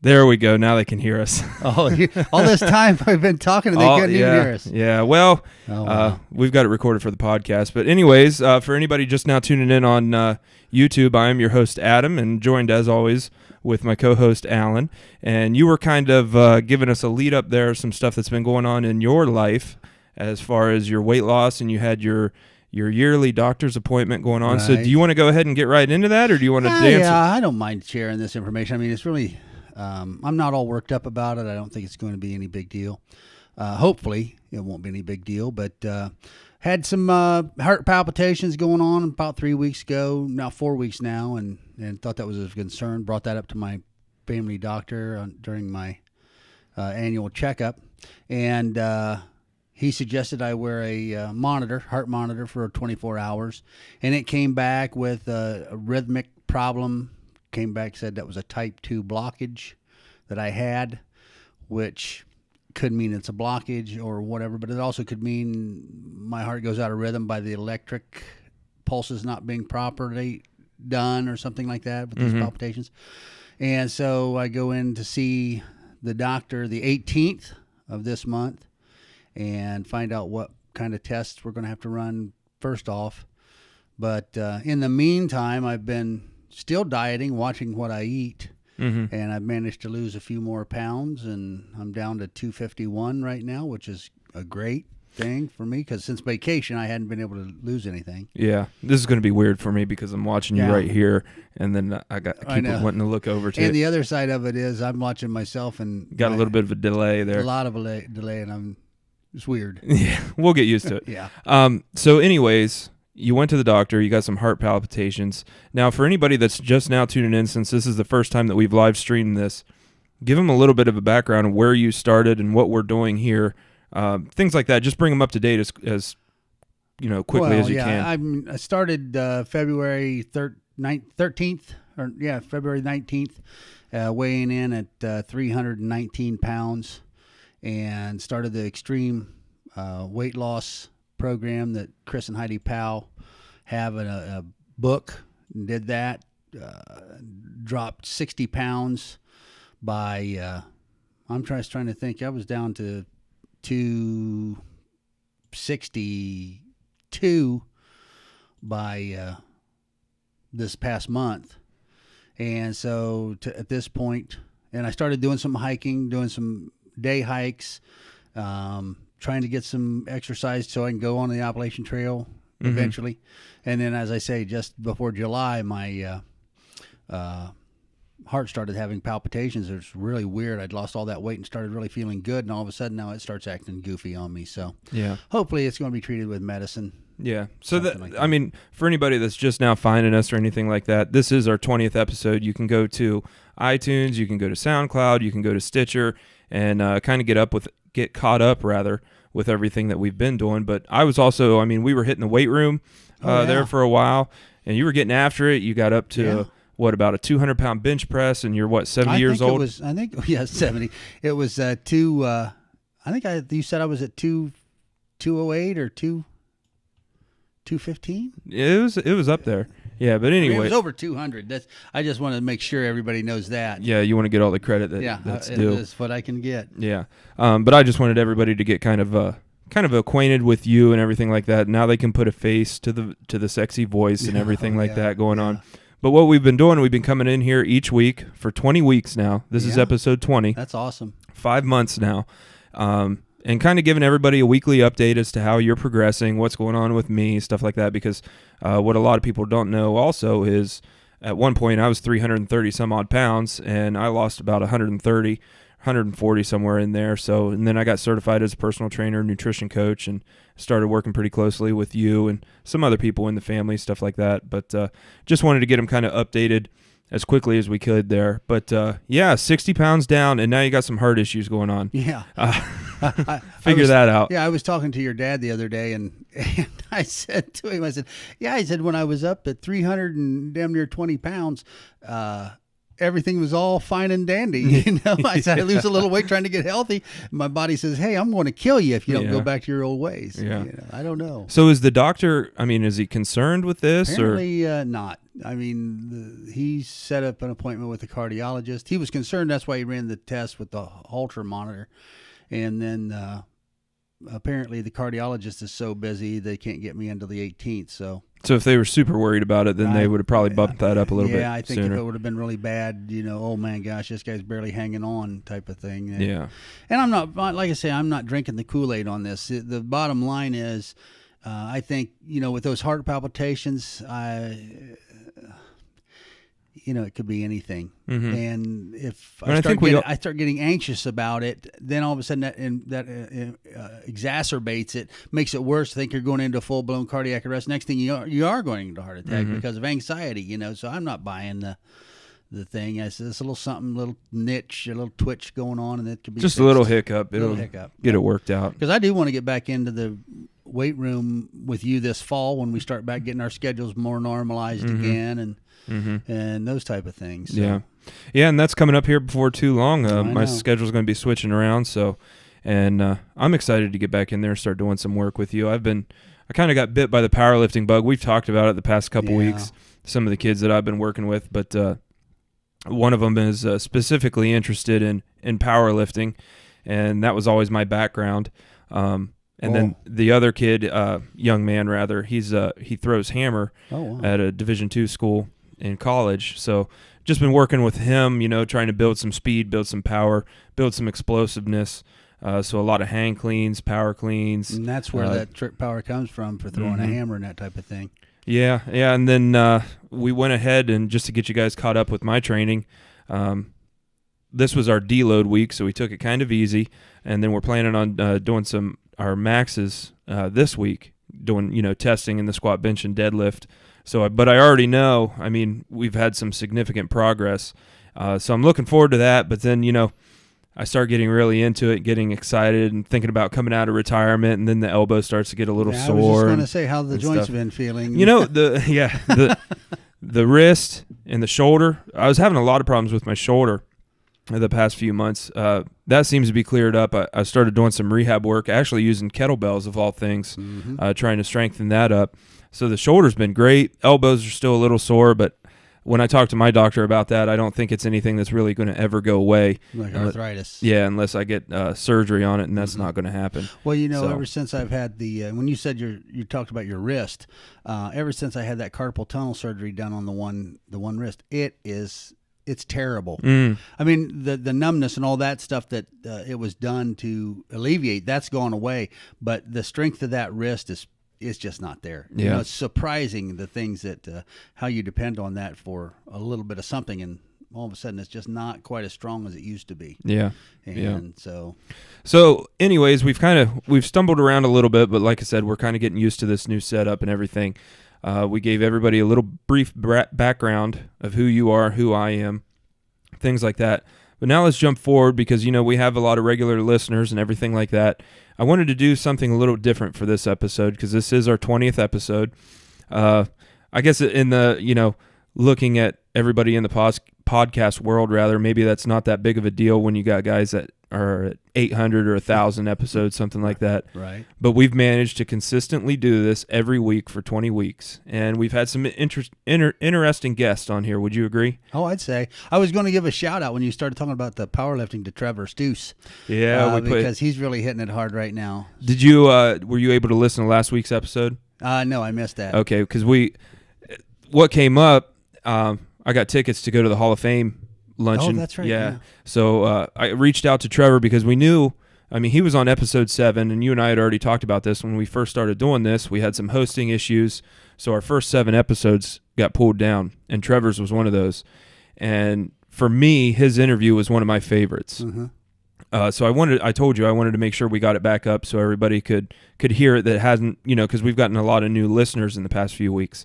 There we go. Now they can hear us. Oh, all this time I've been talking and they couldn't even hear us. Yeah, well, wow. We've got it recorded for the podcast. But anyways, for anybody just now tuning in on YouTube, I am your host, Adam, and joined, as always, with my co-host, Alan. And you were kind of giving us a lead up there, some stuff that's been going on in your life as far as your weight loss, and you had your yearly doctor's appointment going on. Right. So do you want to go ahead and get right into that, or do you want to dance? Yeah, I don't mind sharing this information. I mean, it's really... I'm not all worked up about it. I don't think it's going to be any big deal. Hopefully, it won't be any big deal. But had some heart palpitations going on about 3 weeks ago, now 4 weeks now, and thought that was a concern. Brought that up to my family doctor during my annual checkup, and he suggested I wear a heart monitor for 24 hours, and it came back with a rhythmic problem. Came back, said that was a type 2 blockage that I had, which could mean it's a blockage or whatever, but it also could mean my heart goes out of rhythm by the electric pulses not being properly done or something like that with these palpitations. And so I go in to see the doctor the 18th of this month and find out what kind of tests we're going to have to run first off. But in the meantime, I've been still dieting, watching what I eat, and I've managed to lose a few more pounds, and I'm down to 251 right now, which is a great thing for me because since vacation, I hadn't been able to lose anything. Yeah, this is going to be weird for me because I'm watching you right here, and then I keep wanting to look over to it. And the other side of it is I'm watching myself and got a little bit of a delay there. A lot of a delay, and it's weird. Yeah, we'll get used to it. Yeah. So anyways, you went to the doctor, you got some heart palpitations. Now, for anybody that's just now tuning in, since this is the first time that we've live streamed this, give them a little bit of a background of where you started and what we're doing here. Things like that. Just bring them up to date as quickly as you can. I started February 13th, February 19th, weighing in at 319 pounds, and started the extreme weight loss program that Chris and Heidi Powell have in a book, and did that, dropped 60 pounds by, I'm trying to think, I was down to 262 by this past month. And so at this point, and I started doing some hiking, doing some day hikes, trying to get some exercise so I can go on the Appalachian Trail eventually. And then, as I say, just before July, my heart started having palpitations. It was really weird. I'd lost all that weight and started really feeling good, and all of a sudden now it starts acting goofy on me. So hopefully it's going to be treated with medicine. Yeah. So I mean, for anybody that's just now finding us or anything like that, this is our 20th episode. You can go to iTunes, you can go to SoundCloud, you can go to Stitcher, and kind of get caught up with everything that we've been doing. But I was also, we were hitting the weight room there for a while, and you were getting after it. You got up to about a 200-pound bench press, and you're 70 years old? 70. It was you said I was at 208 or 215? It was up there. Yeah, but anyway. It was over 200. I just want to make sure everybody knows that. Yeah, you want to get all the credit that's due. That's what I can get. Yeah. But I just wanted everybody to get kind of acquainted with you and everything like that. Now they can put a face to the sexy voice and everything like that going on. But what we've been doing, we've been coming in here each week for 20 weeks now. This is episode 20. That's awesome. 5 months now. And kind of giving everybody a weekly update as to how you're progressing, what's going on with me, stuff like that. Because what a lot of people don't know also is at one point I was 330 some odd pounds, and I lost about 140 somewhere in there. So, and then I got certified as a personal trainer, nutrition coach, and started working pretty closely with you and some other people in the family, stuff like that. But just wanted to get them kind of updated as quickly as we could there. But 60 pounds down, and now you got some heart issues going on. Yeah. Figure that out. Yeah, I was talking to your dad the other day, and I said to him, I said, when I was up at 300 and damn near 20 pounds, everything was all fine and dandy. You know, I said I lose a little weight trying to get healthy. My body says, "Hey, I'm going to kill you if you don't go back to your old ways." Yeah. You know, I don't know. So is the doctor? I mean, is he concerned with this? Apparently not. I mean, he set up an appointment with a cardiologist. He was concerned. That's why he ran the test with the Holter monitor, and then apparently the cardiologist is so busy they can't get me until the 18th. So if they were super worried about it, then they would have probably bumped that up a little bit. Yeah, I think sooner. if it would have been really bad, you know, oh man, gosh, this guy's barely hanging on, type of thing. And, Yeah. And I'm not, like I say, I'm not drinking the Kool-Aid on this. The bottom line is, I think, you know, with those heart palpitations, you know, it could be anything. Mm-hmm. And if And I start getting anxious about it, then all of a sudden that exacerbates it, makes it worse. Think you're going into full blown cardiac arrest. Next thing you are going into a heart attack because of anxiety. You know, so I'm not buying the thing. It's a little something, little niche, a little twitch going on, and it could be just fixed. a little hiccup. It'll get it worked out. Because I do want to get back into the weight room with you this fall when we start back getting our schedules more normalized again, and those type of things. So. Yeah, and that's coming up here before too long. My know. schedule's going to be switching around, and I'm excited to get back in there and start doing some work with you. I kind of got bit by the powerlifting bug. We've talked about it the past couple weeks. Some of the kids that I've been working with, but one of them is specifically interested in powerlifting, and that was always my background. And then the other kid, young man rather, he throws hammer at a Division II school in college. So just been working with him, you know, trying to build some speed, build some power, build some explosiveness. So a lot of hang cleans, power cleans. And that's where that trick power comes from for throwing a hammer and that type of thing. Yeah. And then we went ahead, and just to get you guys caught up with my training, this was our deload week, so we took it kind of easy. And then we're planning on doing our maxes this week, doing, you know, testing in the squat, bench, and deadlift. So, but I already know, I mean, we've had some significant progress. So I'm looking forward to that. But then, you know, I start getting really into it, getting excited, and thinking about coming out of retirement, and then the elbow starts to get a little sore. I was just going to say how the joints have been feeling. You know, the wrist and the shoulder. I was having a lot of problems with my shoulder the past few months. That seems to be cleared up. I started doing some rehab work, actually using kettlebells of all things, trying to strengthen that up. So the shoulder's been great. Elbows are still a little sore, but when I talk to my doctor about that, I don't think it's anything that's really going to ever go away. Like arthritis. Yeah, unless I get surgery on it, and that's not going to happen. Well, you know, ever since I've had when you said you talked about your wrist, ever since I had that carpal tunnel surgery done on the one wrist, it's terrible. I mean, the numbness and all that stuff that it was done to alleviate, that's gone away. But the strength of that wrist is just not there. Yeah. You know, it's surprising the things that how you depend on that for a little bit of something, and all of a sudden it's just not quite as strong as it used to be. Yeah. And So anyways, we've stumbled around a little bit, but like I said, we're kind of getting used to this new setup and everything. We gave everybody a little brief background of who you are, who I am, things like that. But now let's jump forward, because, you know, we have a lot of regular listeners and everything like that. I wanted to do something a little different for this episode, because this is our 20th episode. I guess in the, you know, looking at everybody in the podcast world, rather, maybe that's not that big of a deal when you got guys that are at 800 or 1,000 episodes, something like that. Right. But we've managed to consistently do this every week for 20 weeks, and we've had some interesting guests on here. Would you agree? Oh, I'd say. I was going to give a shout out when you started talking about the powerlifting to Trevor Stoos. Yeah, because he's really hitting it hard right now. Did you? Were you able to listen to last week's episode? No, I missed that. Okay, because what came up, I got tickets to go to the Hall of Fame luncheon. Oh, that's right. Yeah. So I reached out to Trevor because we knew, I mean, he was on episode 7, and you and I had already talked about this when we first started doing this. We had some hosting issues, so our first 7 episodes got pulled down, and Trevor's was one of those. And for me, his interview was one of my favorites. So I told you I wanted to make sure we got it back up so everybody could hear it that hasn't, you know, because we've gotten a lot of new listeners in the past few weeks.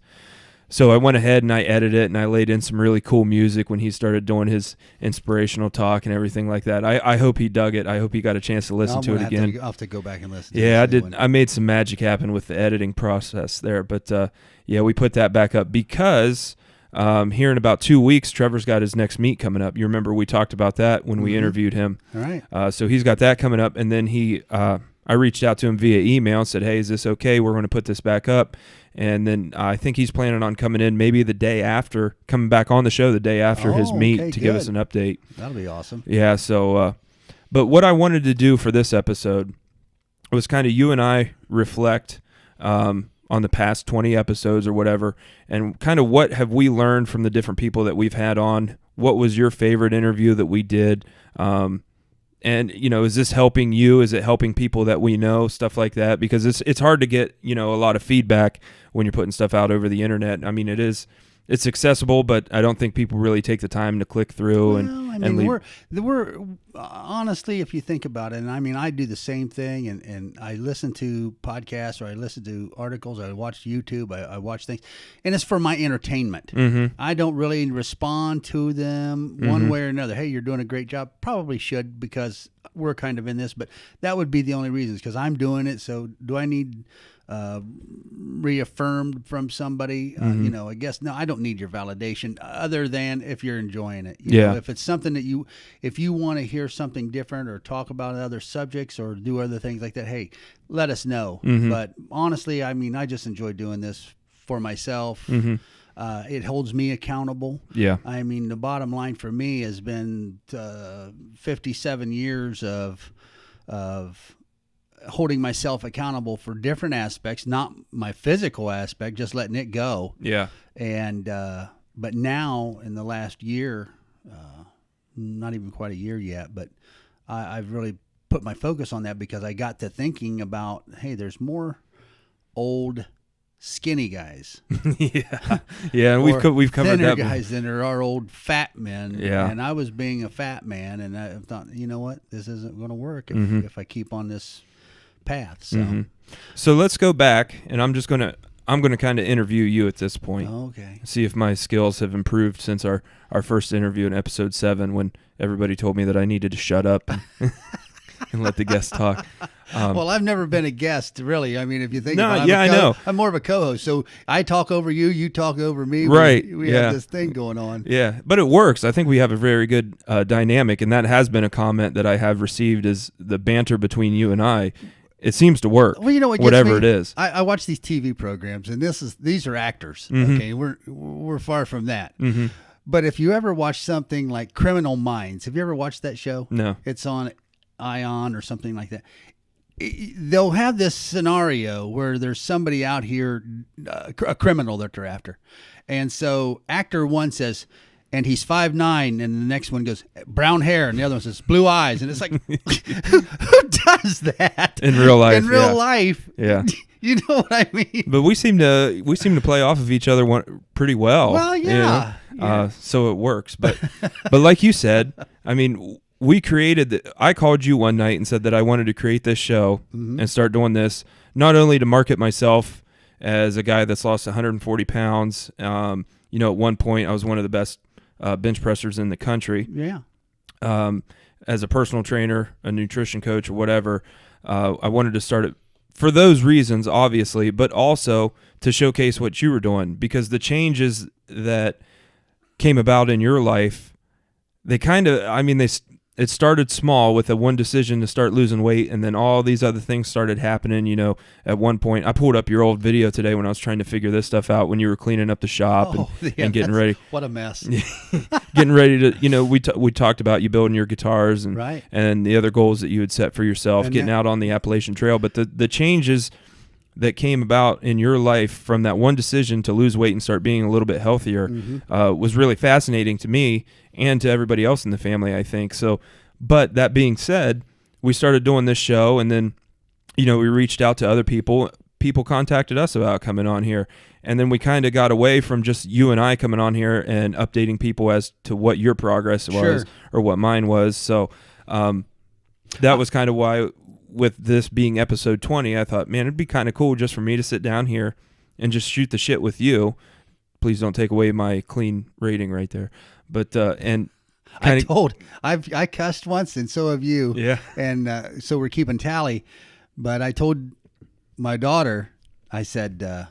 So I went ahead and I edited it, and I laid in some really cool music when he started doing his inspirational talk and everything like that. I hope he dug it. I hope he got a chance to listen to it again. I'll have to go back and listen to it. Yeah, I did. I made some magic happen with the editing process there. But, yeah, we put that back up because here in about 2 weeks, Trevor's got his next meet coming up. You remember we talked about that when we interviewed him. All right. So he's got that coming up, and then I reached out to him via email and said, hey, is this okay? We're going to put this back up. And then I think he's planning on coming in maybe the day after, coming back on the show the day after his meet to give us an update. That'll be awesome. Yeah, so, but what I wanted to do for this episode was kind of you and I reflect on the past 20 episodes or whatever, and kind of what have we learned from the different people that we've had on. What was your favorite interview that we did? And, you know, is this helping you? Is it helping people that we know? Stuff like that. Because it's hard to get, you know, a lot of feedback when you're putting stuff out over the internet. I mean, it's accessible, but I don't think people really take the time to click through and leave. We're honestly, if you think about it, and I mean, I do the same thing, and I listen to podcasts, or I listen to articles, I watch YouTube, I watch things, and it's for my entertainment. Mm-hmm. I don't really respond to them one way or another. Hey, you're doing a great job. Probably should, because we're kind of in this, but that would be the only reasons, because I'm doing it. So do I need reaffirmed from somebody? You know, I guess no, I don't need your validation, other than if you're enjoying it. You know, if it's something that if you want to hear something different, or talk about other subjects, or do other things like that, hey, let us know. But honestly, I mean, I just enjoy doing this for myself. It holds me accountable. Yeah. I mean, the bottom line for me has been 57 years of holding myself accountable for different aspects, not my physical aspect, just letting it go. Yeah. And but now in the last year, not even quite a year yet, but I've really put my focus on that, because I got to thinking about, hey, there's more old skinny guys. Yeah, and we've covered thinner that guys than there are old fat men. Yeah. And I was being a fat man, and I thought, you know what, this isn't going to work if I keep on this path. So So let's go back, and I'm going to kind of interview you at this point. Okay. See if my skills have improved since our first interview in episode 7, when everybody told me that I needed to shut up and let the guests talk. Well, I've never been a guest, really. I mean, if you think No, about it, yeah, I know. I'm more of a co-host, so I talk over you, you talk over me. Right, We yeah. have this thing going on. Yeah, but it works. I think we have a very good dynamic, and that has been a comment that I have received, is the banter between you and I. It seems to work. Well, you know what gets whatever me? it is. I watch these TV programs, and these are actors. Okay, we're far from that. But if you ever watch something like Criminal Minds, have you ever watched that show? No. It's on Ion or something like that. They'll have this scenario where there's somebody out here, a criminal that they're after, and so actor one says, and he's 5'9", and the next one goes, brown hair, and the other one says, blue eyes, and it's like, who does that In real life, In real yeah. life, Yeah. You know what I mean? But we seem to play off of each other pretty well. Well, you yeah. know? So it works. But like you said, I mean, I called you one night and said that I wanted to create this show and start doing this, not only to market myself as a guy that's lost 140 pounds. You know, at one point I was one of the best bench pressers in the country. Yeah. As a personal trainer, a nutrition coach, or whatever, I wanted to start it for those reasons, obviously, but also to showcase what you were doing, because the changes that came about in your life, it started small with one decision to start losing weight, and then all these other things started happening. You know, at one point, I pulled up your old video today when I was trying to figure this stuff out, when you were cleaning up the shop and getting ready. What a mess. Getting ready to, you know, we talked about you building your guitars and Right. and the other goals that you had set for yourself, And getting out on the Appalachian Trail. But the changes that came about in your life from that one decision to lose weight and start being a little bit healthier was really fascinating to me and to everybody else in the family, I think. So, but that being said, we started doing this show, and then, you know, we reached out to other people. People contacted us about coming on here, and then we kind of got away from just you and I coming on here and updating people as to what your progress was or what mine was. So that was kind of why, with this being episode 20, I thought, man, it'd be kind of cool just for me to sit down here and just shoot the shit with you. Please don't take away my clean rating right there. But and I cussed once, and so have you. Yeah. And so we're keeping tally. But I told my daughter, I said,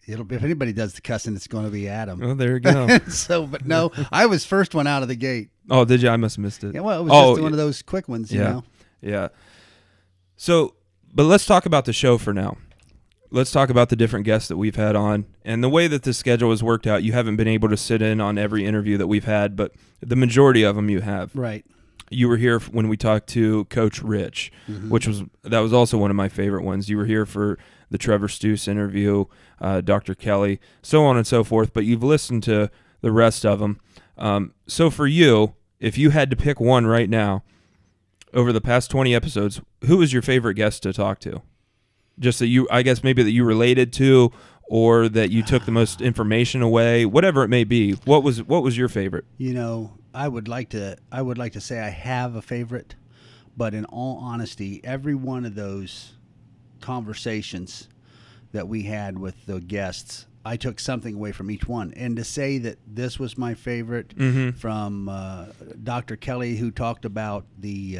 if anybody does the cussing, it's going to be Adam. Oh, there you go. So, but no, I was first one out of the gate. Oh, did you? I must have missed it. Yeah, well, it was just one of those quick ones, you know. Yeah. So, but let's talk about the show for now. Let's talk about the different guests that we've had on. And the way that the schedule has worked out, you haven't been able to sit in on every interview that we've had, but the majority of them you have. Right. You were here when we talked to Coach Rich, that was also one of my favorite ones. You were here for the Trevor Stoos interview, Dr. Kelly, so on and so forth, but you've listened to the rest of them. So for you, if you had to pick one right now, over the past 20 episodes, who was your favorite guest to talk to? Just that I guess maybe that you related to, or that you took the most information away, whatever it may be. What was your favorite? You know, I would like to say I have a favorite, but in all honesty, every one of those conversations that we had with the guests, I took something away from each one. And to say that this was my favorite from Dr. Kelly, who talked about the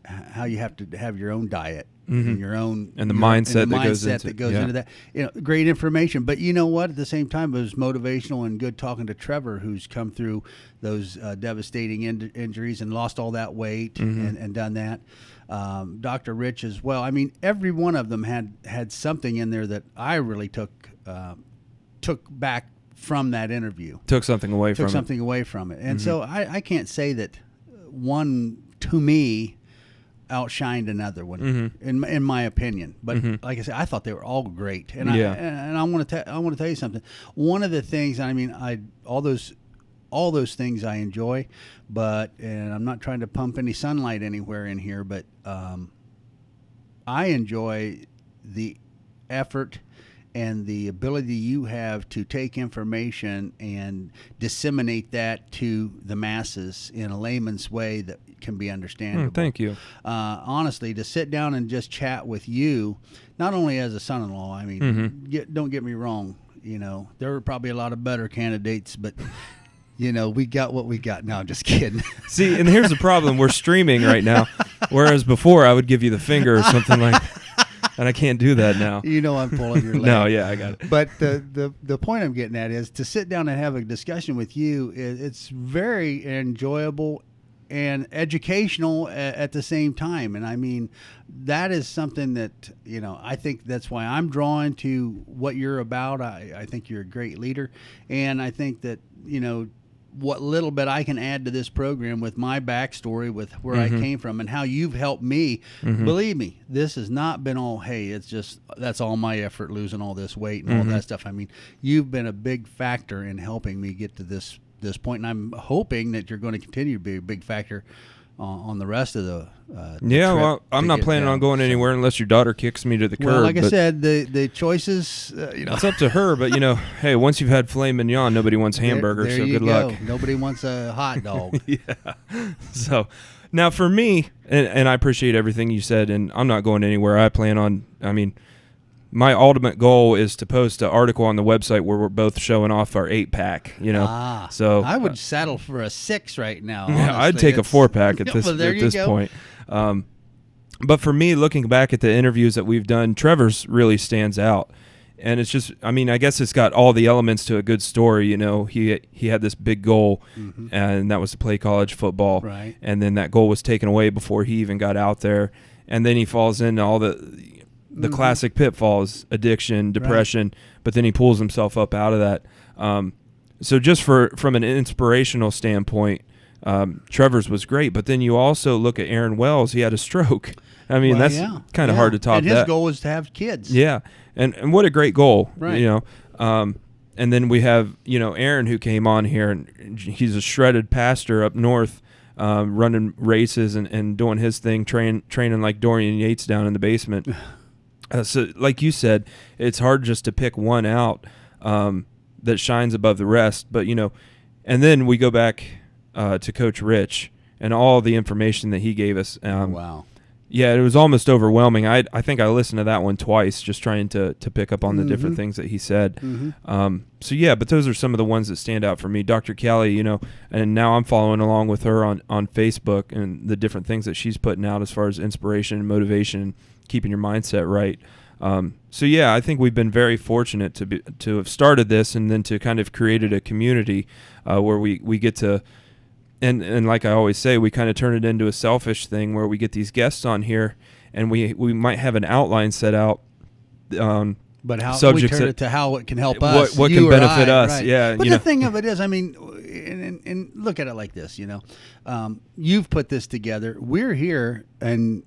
how you have to have your own diet and your own and the mindset that goes into that. You know, great information. But you know what? At the same time, it was motivational and good talking to Trevor, who's come through those devastating injuries and lost all that weight and done that. Dr. Rich as well. I mean, every one of them had something in there that I really took back from that interview. Took something away from it. And so I can't say that one, to me, outshined another one in my opinion. But like I said, I thought they were all great. And I want to tell you something. One of the things, I mean, all those things I enjoy, and I'm not trying to pump any sunlight anywhere in here, but I enjoy the effort and the ability you have to take information and disseminate that to the masses in a layman's way that can be understandable. Thank you. Honestly, to sit down and just chat with you, not only as a son-in-law, I mean, don't get me wrong, you know, there were probably a lot of better candidates, but you know, we got what we got. No, I'm just kidding. See, and here's the problem. We're streaming right now, whereas before I would give you the finger or something like that. And I can't do that now. You know I'm pulling your leg. No, yeah, I got it. But the point I'm getting at is to sit down and have a discussion with you, it's very enjoyable and educational at the same time. And I mean, that is something that, you know, I think that's why I'm drawn to what you're about. I think you're a great leader. And I think that, you know, what little bit I can add to this program with my backstory, with where I came from and how you've helped me. Believe me, this has not been all, hey, it's just, that's all my effort, losing all this weight and all that stuff. I mean, you've been a big factor in helping me get to this point, and I'm hoping that you're going to continue to be a big factor on the rest of the yeah, well, I'm not planning on going anywhere unless your daughter kicks me to the curb. Well, like I said, the choices, you know. It's up to her, but, you know, hey, once you've had filet mignon, nobody wants hamburger, there so you good go. luck. Nobody wants a hot dog. Yeah. So, now for me, and I appreciate everything you said, and I'm not going anywhere. I plan on, I mean, my ultimate goal is to post an article on the website where we're both showing off our 8-pack, you know. So I would settle for a 6 right now. Yeah, I'd take a 4-pack at this point. But for me, looking back at the interviews that we've done, Trevor's really stands out. And it's just, I mean, I guess it's got all the elements to a good story. You know, he had this big goal, and that was to play college football. Right. And then that goal was taken away before he even got out there. And then he falls into all the classic pitfalls, addiction, depression, but then he pulls himself up out of that. So just from an inspirational standpoint, Trevor's was great. But then you also look at Aaron Wells. He had a stroke. I mean, that's kind of hard to top and that. His goal was to have kids. Yeah, and what a great goal, right. You know. And then we have, you know, Aaron, who came on here, and he's a shredded pastor up north, running races and doing his thing, training like Dorian Yates down in the basement. So like you said, it's hard just to pick one out that shines above the rest. But, you know, and then we go back to Coach Rich and all the information that he gave us. Wow. Yeah, it was almost overwhelming. I think I listened to that one twice, just trying to pick up on the different things that he said. So, yeah, but those are some of the ones that stand out for me. Dr. Kelly, you know, and now I'm following along with her on Facebook and the different things that she's putting out as far as inspiration and motivation, keeping your mindset right. So yeah, I think we've been very fortunate to have started this and then to kind of created a community where we get to, and like I always say, we kind of turn it into a selfish thing where we get these guests on here and we might have an outline set out. But how subjects we turn that- it to how it can help us, what you can or benefit I, us, right. yeah, But you the know. thing of it is, I mean, and look at it like this, you've put this together. We're here, and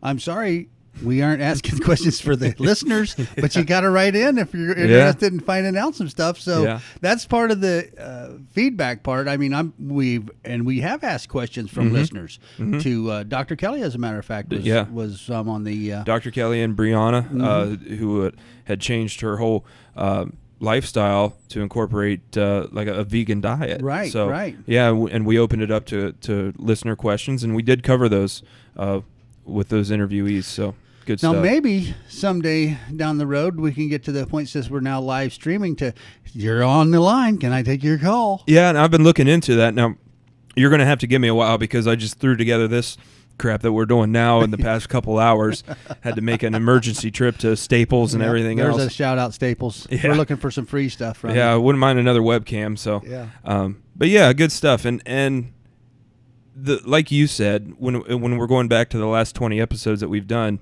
I'm sorry we aren't asking questions for the listeners, but you got to write in if you're interested in finding out some stuff. So Yeah. that's part of the feedback part. I mean, we have asked questions from listeners to Dr. Kelly, as a matter of fact, was on the Dr. Kelly and Brianna, who had changed her whole lifestyle to incorporate like a vegan diet. Right, So, right. Yeah, and we opened it up to listener questions, and we did cover those with those interviewees. So good Now, stuff. maybe someday down the road we can get to the point, since we're now live streaming, to you're on the line. Can I take your call? Yeah, and I've been looking into that. Now, you're going to have to give me a while because I just threw together this crap that we're doing now in the past couple hours. Had to make an emergency trip to Staples and everything There's else. a shout out, Staples. Yeah. We're looking for some free stuff. Right? Yeah, I wouldn't mind another webcam. So, Yeah. But yeah, good stuff. And like you said, when we're going back to the last 20 episodes that we've done,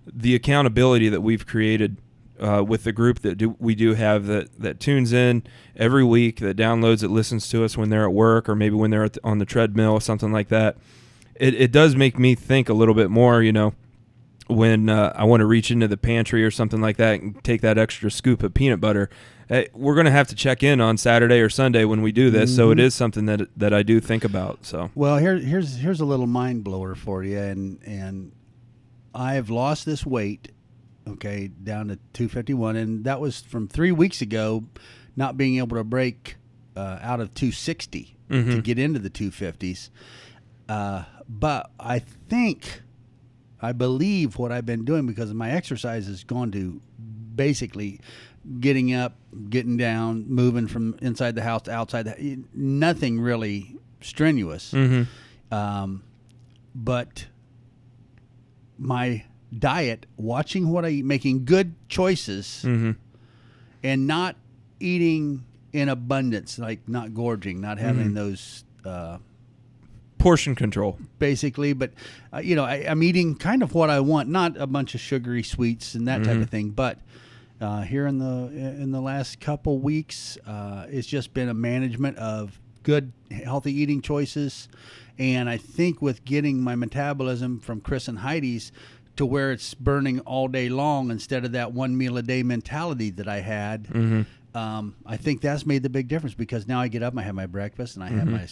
the accountability that we've created with the group that we do have that tunes in every week, that downloads, that listens to us when they're at work or maybe when they're on the treadmill or something like that. It does make me think a little bit more, when I want to reach into the pantry or something like that and take that extra scoop of peanut butter. We're going to have to check in on Saturday or Sunday when we do this, so it is something that I do think about. So Well, here's a little mind blower for you, and I've lost this weight, okay, down to 251, and that was from 3 weeks ago, not being able to break out of 260 to get into the 250s. But I believe what I've been doing, because my exercise has gone to basically getting up, getting down, moving from inside the house to outside, nothing really strenuous. But my diet, watching what I eat, making good choices, and not eating in abundance, like not gorging, not having those portion control. basically. But I'm eating kind of what I want, not a bunch of sugary sweets and that type of thing. But here in the last couple weeks, it's just been a management of good, healthy eating choices. And I think with getting my metabolism from Chris and Heidi's to where it's burning all day long instead of that one meal a day mentality that I had, I think that's made the big difference, because now I get up, I have my breakfast, and I have my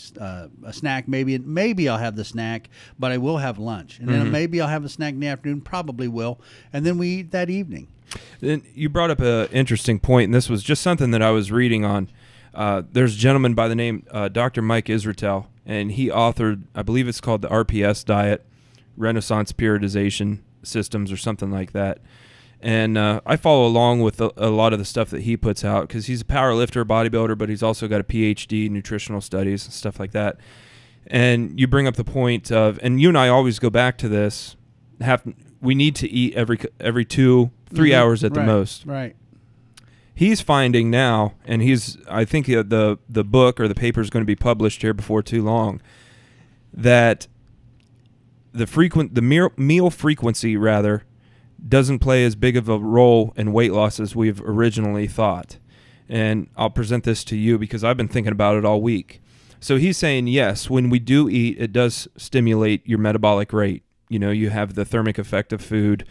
a snack. Maybe I'll have the snack, but I will have lunch, and then maybe I'll have a snack in the afternoon. Probably will, and then we eat that evening. And you brought up an interesting point, and this was just something that I was reading on. There's a gentleman by the name Dr. Mike Israetel, and he authored, I believe it's called the RPS diet, Renaissance Periodization Systems, or something like that. And I follow along with a lot of the stuff that he puts out, because he's a power lifter, bodybuilder, but he's also got a PhD in nutritional studies and stuff like that. And you bring up the point of, and you and I always go back to this, we need to eat every 2-3 hours at the most. Right. He's finding now, and I think the book or the paper is going to be published here before too long, that the meal frequency rather doesn't play as big of a role in weight loss as we've originally thought. And I'll present this to you because I've been thinking about it all week. So he's saying, yes, when we do eat, it does stimulate your metabolic rate. You have the thermic effect of food,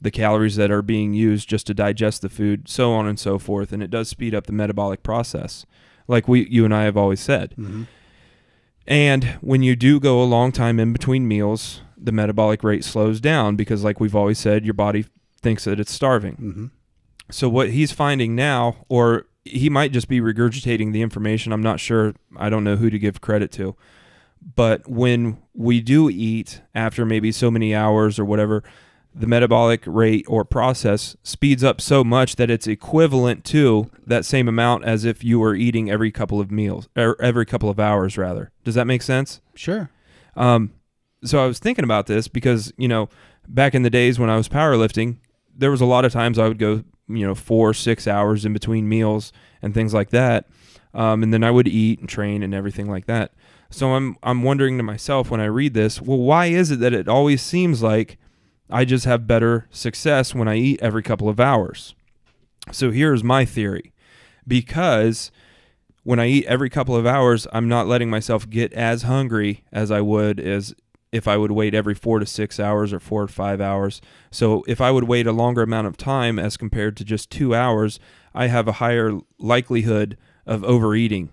the calories that are being used just to digest the food, so on and so forth. And it does speed up the metabolic process, like you and I have always said. And when you do go a long time in between meals, the metabolic rate slows down because, like we've always said, your body thinks that it's starving. So what he's finding now, or he might just be regurgitating the information, I'm not sure, I don't know who to give credit to, but when we do eat after maybe so many hours or whatever, the metabolic rate or process speeds up so much that it's equivalent to that same amount as if you were eating every couple of meals, or every couple of hours rather. Does that make sense? Sure. So I was thinking about this because, back in the days when I was powerlifting, there was a lot of times I would go, 4-6 hours in between meals and things like that. And then I would eat and train and everything like that. So I'm wondering to myself when I read this, well, why is it that it always seems like I just have better success when I eat every couple of hours? So here's my theory. Because when I eat every couple of hours, I'm not letting myself get as hungry as I would as if I would wait every 4 to 6 hours or 4 to 5 hours. So if I would wait a longer amount of time as compared to just 2 hours, I have a higher likelihood of overeating.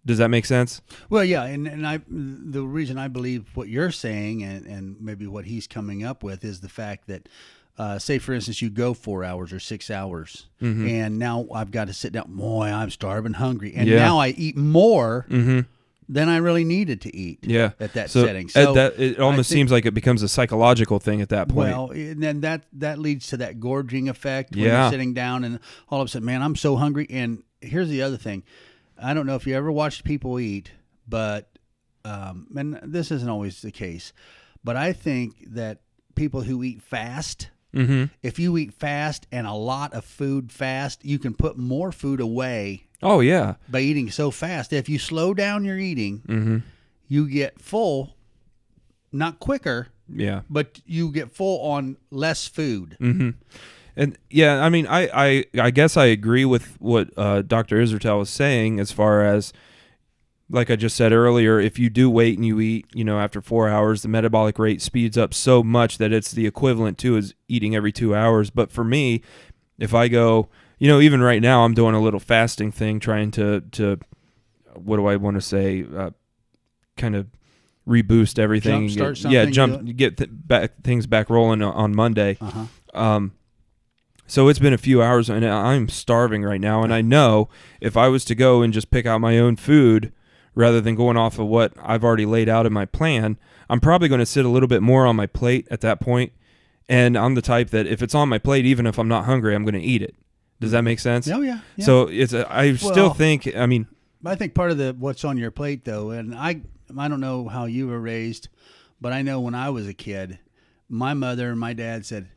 Does that make sense? Well, yeah, and the reason I believe what you're saying and maybe what he's coming up with is the fact that, say, for instance, you go 4 hours or 6 hours, and now I've got to sit down. Boy, I'm starving, hungry, and now I eat more than I really needed to eat. Yeah. At that setting. So it almost seems like it becomes a psychological thing at that point. Well, and then that leads to that gorging effect when you're sitting down, and all of a sudden, man, I'm so hungry. And here's the other thing. I don't know if you ever watched people eat, but and this isn't always the case, but I think that people who eat fast, if you eat fast and a lot of food fast, you can put more food away. Oh, yeah. By eating so fast. If you slow down your eating, you get full, not quicker, but you get full on less food. And yeah, I mean, I guess I agree with what Dr. Israetel was saying as far as, like I just said earlier, if you do wait and you eat, after 4 hours, the metabolic rate speeds up so much that it's the equivalent to as eating every 2 hours. But for me, if I go, even right now, I'm doing a little fasting thing, trying to what do I want to say, kind of reboost everything. Get things back rolling on Monday. So it's been a few hours, and I'm starving right now, and I know if I was to go and just pick out my own food rather than going off of what I've already laid out in my plan, I'm probably going to sit a little bit more on my plate at that point, and I'm the type that if it's on my plate, even if I'm not hungry, I'm going to eat it. Does that make sense? Oh, yeah. So I still think, I think part of what's on your plate, though, and I don't know how you were raised, but I know when I was a kid, my mother and my dad said,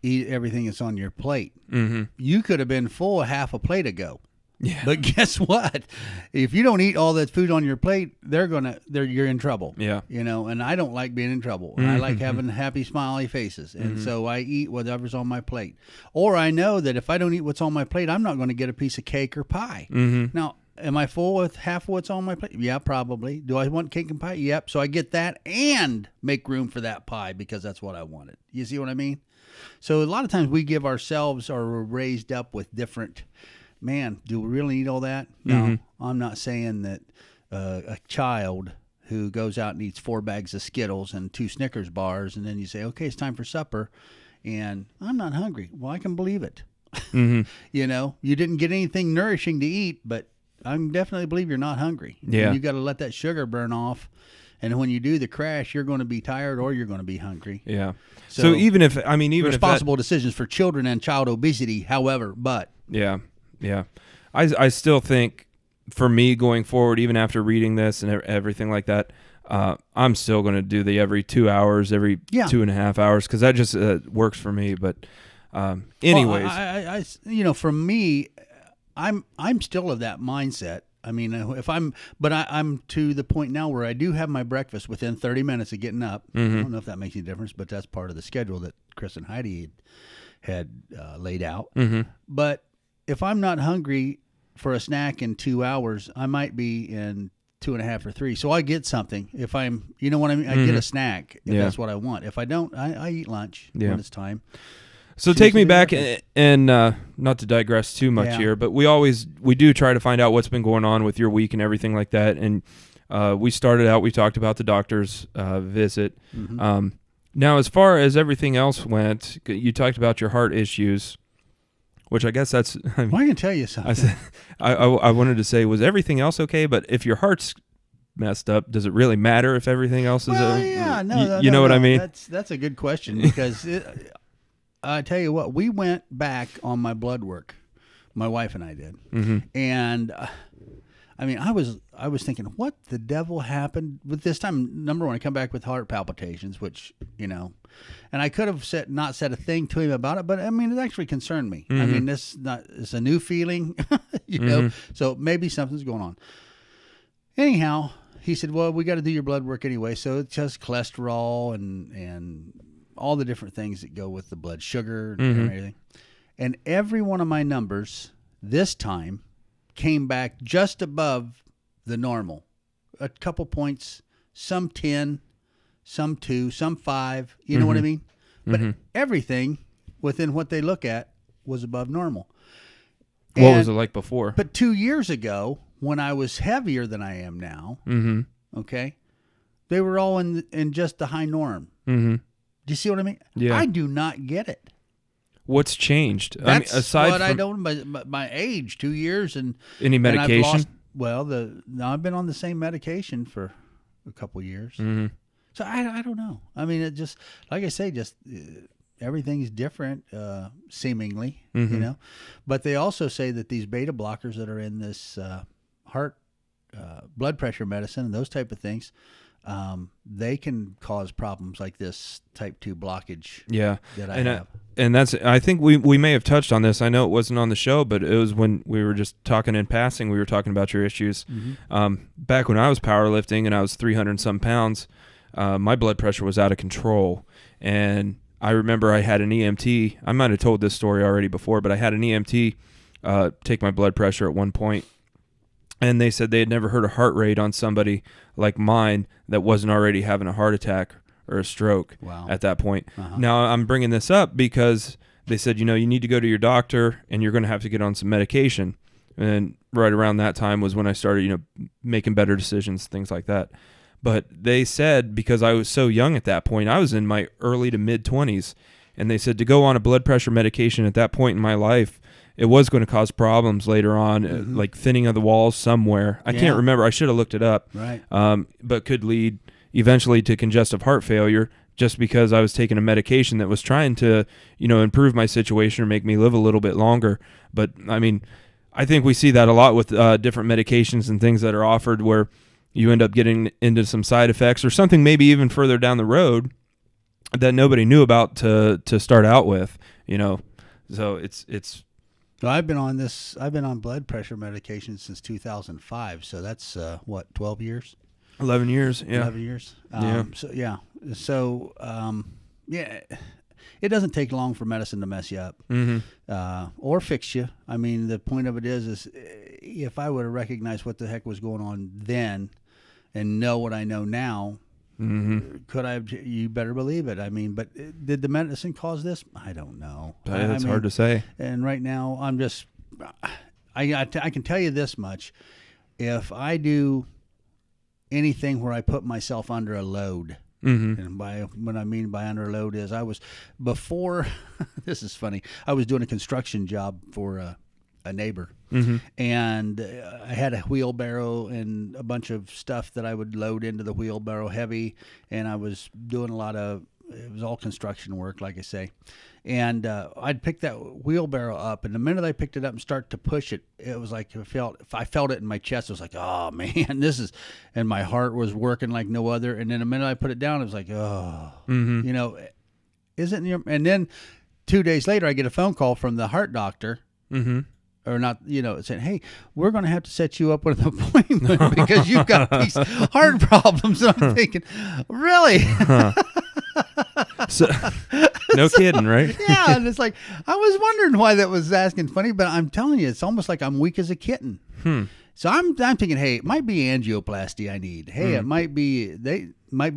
eat everything that's on your plate. You could have been full half a plate ago. Yeah. But guess what? If you don't eat all that food on your plate, you're in trouble. Yeah. And I don't like being in trouble. I like having happy, smiley faces. And so I eat whatever's on my plate. Or I know that if I don't eat what's on my plate, I'm not going to get a piece of cake or pie. Now, am I full with half of what's on my plate? Yeah, probably. Do I want cake and pie? Yep. So I get that and make room for that pie because that's what I wanted. You see what I mean? So a lot of times we give ourselves or we're raised up with different, man, do we really need all that? No, I'm not saying that a child who goes out and eats 4 bags of Skittles and 2 Snickers bars, and then you say, okay, it's time for supper, and I'm not hungry. Well, I can believe it. You didn't get anything nourishing to eat, but I definitely believe you're not hungry. Yeah. You got to let that sugar burn off. And when you do the crash, you're going to be tired or you're going to be hungry. Yeah. So even responsible decisions for children and child obesity, however, but. Yeah. Yeah. I still think for me going forward, even after reading this and everything like that, I'm still going to do the every 2 hours, every 2.5 hours, because that just works for me. But anyways. Well, for me, I'm still of that mindset. I mean, I'm to the point now where I do have my breakfast within 30 minutes of getting up. I don't know if that makes any difference, but that's part of the schedule that Chris and Heidi had laid out. But if I'm not hungry for a snack in 2 hours, I might be in 2.5 or 3. So I get something. If I'm, you know what I mean? I get a snack if that's what I want. If I don't, I eat lunch when it's time. So take me back, and not to digress too much here, but we do try to find out what's been going on with your week and everything like that. And we talked about the doctor's visit. Now, as far as everything else went, you talked about your heart issues, which I guess that's... I can tell you something. I wanted to say, was everything else okay? But if your heart's messed up, does it really matter if everything else is... you know what I mean? That's a good question because... I tell you what, we went back on my blood work. My wife and I did. And I mean, I was thinking, what the devil happened? But this time, number one, I come back with heart palpitations, which, and I could have not said a thing to him about it, but I mean, it actually concerned me. I mean, it's a new feeling, know, so maybe something's going on. Anyhow, he said, well, we got to do your blood work anyway. So it's just cholesterol and all the different things that go with the blood sugar and everything. And every one of my numbers this time came back just above the normal. A couple points, some 10, some 2, some 5. You know what I mean? But everything within what they look at was above normal. What was it like before? But 2 years ago, when I was heavier than I am now, okay, they were all in just the high norm. Do you see what I mean? Yeah. I do not get it. What's changed? That's aside what from I don't. My age, 2 years, and any medication. I've been on the same medication for a couple years. So I don't know. I mean, it just, like I say, just everything's different, seemingly, But they also say that these beta blockers that are in this heart blood pressure medicine and those type of things, they can cause problems like this type 2 blockage. Yeah, that I have. And that's, I think we may have touched on this. I know it wasn't on the show, but it was when we were just talking in passing. We were talking about your issues. Back when I was powerlifting and I was 300 and some pounds, my blood pressure was out of control. And I remember I had an EMT. I might have told this story already before, but I had an EMT take my blood pressure at one point. And they said they had never heard a heart rate on somebody like mine that wasn't already having a heart attack or a stroke at that point. Now, I'm bringing this up because they said, you need to go to your doctor and you're going to have to get on some medication. And right around that time was when I started, making better decisions, things like that. But they said, because I was so young at that point, I was in my early to mid 20s, and they said to go on a blood pressure medication at that point in my life, it was going to cause problems later on, like thinning of the walls somewhere. I can't remember. I should have looked it up. Right. But could lead eventually to congestive heart failure just because I was taking a medication that was trying to, improve my situation or make me live a little bit longer. But, I mean, I think we see that a lot with different medications and things that are offered where you end up getting into some side effects or something maybe even further down the road that nobody knew about to start out with, So it's. Well, I've been on blood pressure medication since 2005. So that's 12 years? 11 years. Yeah. 11 years. It doesn't take long for medicine to mess you up or fix you. I mean, the point of it is if I would have recognized what the heck was going on then and know what I know now, could I have? You better believe it. I mean, but did the medicine cause this? I don't know. It's hard to say. And right now, I'm just, I can tell you this much. If I do anything where I put myself under a load, and what I mean by under a load is before, this is funny, I was doing a construction job for a neighbor, and I had a wheelbarrow and a bunch of stuff that I would load into the wheelbarrow heavy, and I was doing it was all construction work, like I say, and I'd pick that wheelbarrow up, and the minute I picked it up and start to push it, it was like I felt it in my chest. It was like, oh man, and my heart was working like no other, and then the minute I put it down, it was like, oh, and then 2 days later, I get a phone call from the heart doctor, or not, saying, hey, we're going to have to set you up with an appointment because you've got these heart problems. And I'm thinking, really? So, no kidding, right? Yeah, and it's like, I was wondering why that was asking funny, but I'm telling you, it's almost like I'm weak as a kitten. So I'm thinking, hey, it might be angioplasty I need. Hey, it might be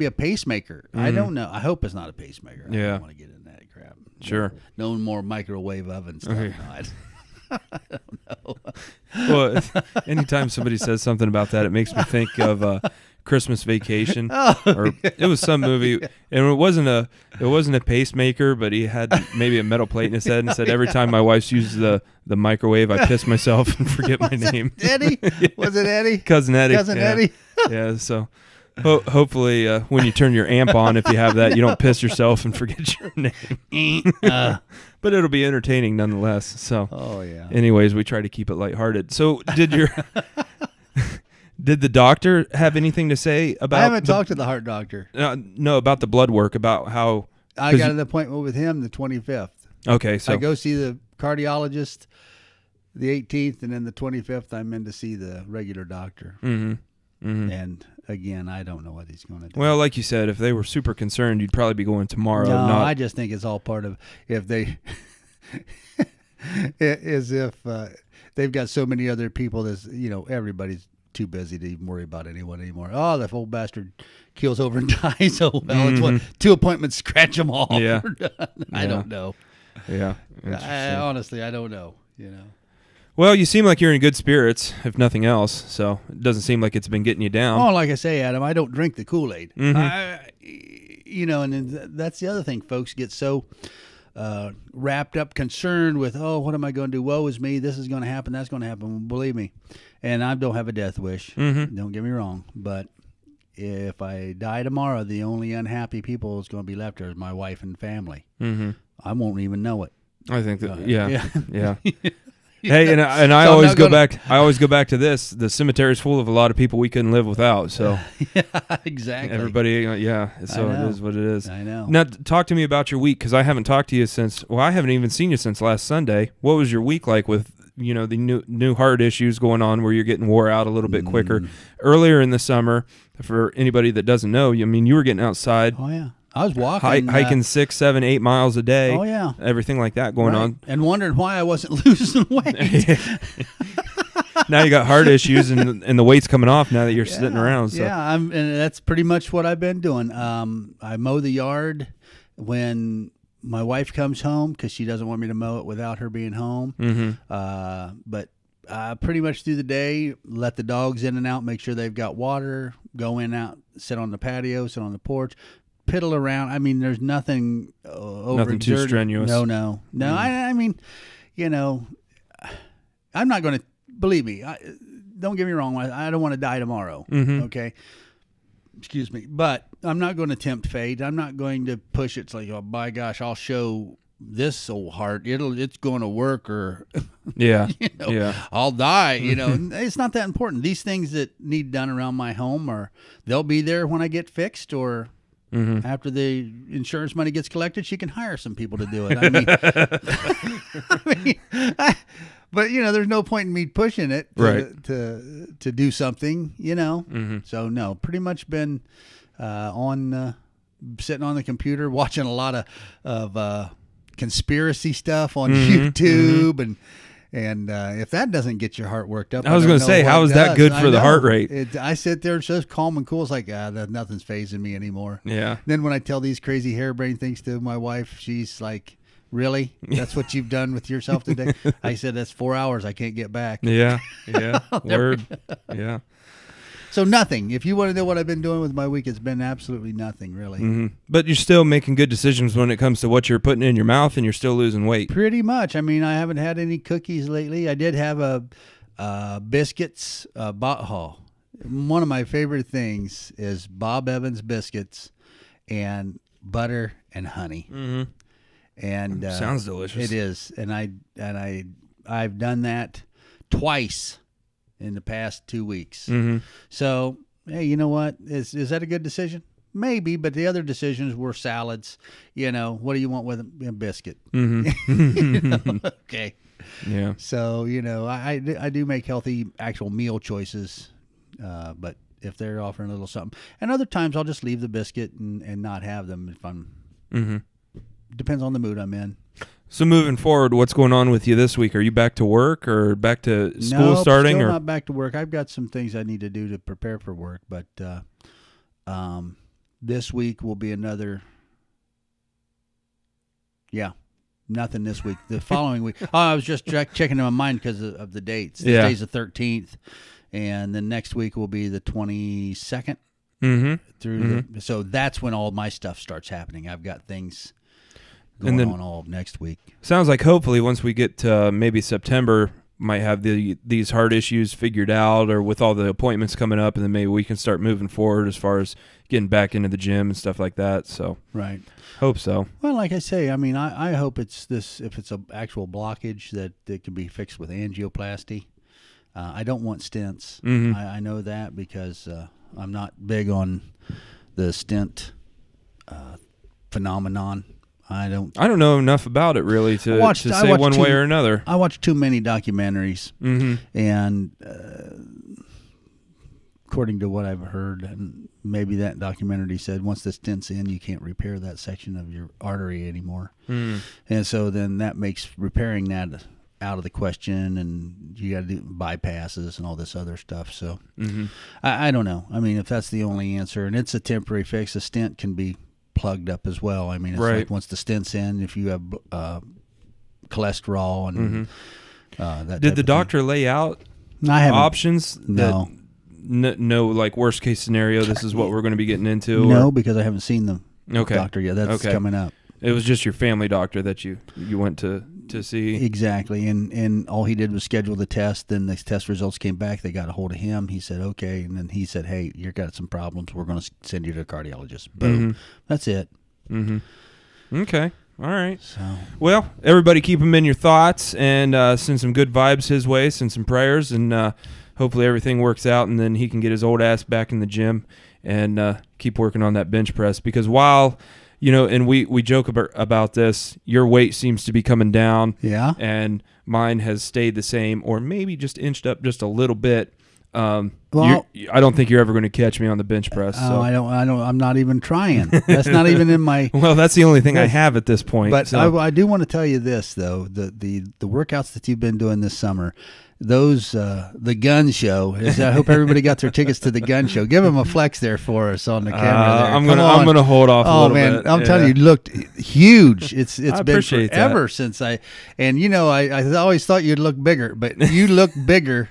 a pacemaker. I don't know. I hope it's not a pacemaker. I don't want to get in that crap. Sure. No more microwave oven stuff. Okay. No, I don't know. Well, anytime somebody says something about that, it makes me think of Christmas Vacation, it was some movie, and it wasn't a pacemaker, but he had maybe a metal plate in his head and said, every time my wife uses the microwave, I piss myself and forget my name. Eddie? Was it Eddie? Cousin Eddie. Eddie. Yeah. So hopefully, when you turn your amp on, if you have that, you don't piss yourself and forget your name. But it'll be entertaining nonetheless. So, oh yeah. Anyways, we try to keep it lighthearted. So, did your Did the doctor have anything to say about? I haven't talked to the heart doctor. No, about the blood work, about how. I got an appointment with him the 25th. Okay, so I go see the cardiologist the 18th, and then the 25th I'm in to see the regular doctor. Mm-hmm. Mm-hmm. And again, I don't know what he's going to do. Well, like you said, if they were super concerned, you'd probably be going tomorrow. No, not... I just think it's all part of if they as if they've got so many other people that's, everybody's too busy to even worry about anyone anymore. Oh, that old bastard keels over and dies. Oh, well, it's what 2 appointments, scratch them all. Yeah. I don't know. Yeah. Honestly, I don't know, Well, you seem like you're in good spirits, if nothing else. So it doesn't seem like it's been getting you down. Oh, like I say, Adam, I don't drink the Kool-Aid. Mm-hmm. And then that's the other thing. Folks get so wrapped up, concerned with, oh, what am I going to do? Woe is me. This is going to happen. That's going to happen. Believe me. And I don't have a death wish. Mm-hmm. Don't get me wrong. But if I die tomorrow, the only unhappy people that's going to be left here is my wife and family. Mm-hmm. I won't even know it. I think that, yeah. Yeah. Hey, and I So always go back. I always go back to this. The cemetery's full of a lot of people we couldn't live without. So Yeah, exactly. everybody, So it is what it is. I know. Now, talk to me about your week, because I haven't talked to you since. Well, I haven't even seen you since last Sunday. What was your week like with the new heart issues going on, where you're getting wore out a little bit quicker? Earlier in the summer, for anybody that doesn't know, you were getting outside. Oh yeah. I was walking, hiking 6, 7, 8 miles a day. Oh yeah, everything like that going on, and wondering why I wasn't losing weight. Now you got heart issues, and the weight's coming off now that you're sitting around. So. Yeah, and that's pretty much what I've been doing. I mow the yard when my wife comes home, because she doesn't want me to mow it without her being home. Mm-hmm. But pretty much through the day, let the dogs in and out, make sure they've got water, go in, out, sit on the patio, sit on the porch. Piddle around. I mean, there's nothing nothing too strenuous. No. I mean, I'm not going to, believe me. Don't get me wrong. I don't want to die tomorrow. Mm-hmm. Okay. Excuse me, but I'm not going to tempt fate. I'm not going to push it. It's like, oh my gosh, I'll show this old heart. It's going to work, or yeah, I'll die. It's not that important. These things that need done around my home, they'll be there when I get fixed, or. Mm-hmm. After the insurance money gets collected, she can hire some people to do it. But there's no point in me pushing it to do something. Mm-hmm. So no, pretty much been on sitting on the computer watching a lot of conspiracy stuff on YouTube and if that doesn't get your heart worked up, I was going to say, how is that good for the heart rate? I sit there just calm and cool. It's like, nothing's phasing me anymore. Yeah. Then when I tell these crazy harebrained things to my wife, she's like, really? That's what you've done with yourself today? I said, that's 4 hours I can't get back. Yeah. Word. Yeah. So nothing. If you want to know what I've been doing with my week, it's been absolutely nothing, really. Mm-hmm. But you're still making good decisions when it comes to what you're putting in your mouth, and you're still losing weight. Pretty much. I mean, I haven't had any cookies lately. I did have biscuits. One of my favorite things is Bob Evans biscuits and butter and honey. Mm-hmm. And sounds delicious. It is, and I've done that twice in the past 2 weeks. Mm-hmm. So, hey, you know what? Is that a good decision? Maybe, but the other decisions were salads. What do you want with a biscuit? Mm-hmm. Okay. Yeah. So, I do make healthy actual meal choices, but if they're offering a little something. And other times I'll just leave the biscuit and not have them if I'm... Mm-hmm. Depends on the mood I'm in. So moving forward, what's going on with you this week? Are you back to work or back to school starting? Still not back to work. I've got some things I need to do to prepare for work, but this week will be another. Yeah, nothing this week. The following week. Oh, I was just checking in my mind because of the dates. Today's the 13th, and then next week will be the 22nd. Mm-hmm. So that's when all my stuff starts happening. I've got things going on all of next week. Sounds like hopefully once we get to maybe September, might have these heart issues figured out, or with all the appointments coming up, and then maybe we can start moving forward as far as getting back into the gym and stuff like that. So right, hope so. Well, like I say, I mean, I hope it's this. If it's an actual blockage that can be fixed with angioplasty, I don't want stents. Mhm. I know that because I'm not big on the stent phenomenon. I don't know enough about it really to I say watched one way or another. I watch too many documentaries, and according to what I've heard, and maybe that documentary said once the stent's in, you can't repair that section of your artery anymore. And so then that makes repairing that out of the question, and you got to do bypasses and all this other stuff. So I don't know. I mean, if that's the only answer, and it's a temporary fix, a stent can be plugged up as well. I mean, it's like once the stent's in, if you have cholesterol and that. Did the doctor lay out options? No. No, like worst case scenario, this is what we're going to be getting into? No, because I haven't seen the Okay. doctor yet. That's coming up. It was just your family doctor that you went to see. Exactly, and all he did was schedule the test. Then the test results came back. They got a hold of him. He said, okay. And then he said, hey, you've got some problems. We're going to send you to a cardiologist. Boom. That's it. Okay. All right. So, well, everybody keep him in your thoughts and send some good vibes his way, send some prayers, and hopefully everything works out, and then he can get his old ass back in the gym and keep working on that bench press. Because while, and we joke about this, your weight seems to be coming down. Yeah. And mine has stayed the same or maybe just inched up just a little bit. I don't think you're ever going to catch me on the bench press. Oh, so. I don't. I'm not even trying. That's not even in my. Well, that's the only thing I have at this point. But so. I do want to tell you this though: the workouts that you've been doing this summer, those the gun show. I hope everybody got their tickets to the gun show. Give them a flex there for us on the camera. There. I'm gonna hold off. Oh a little man, bit. I'm telling you, you looked huge. It's been forever that. since I always thought you'd look bigger, but you look bigger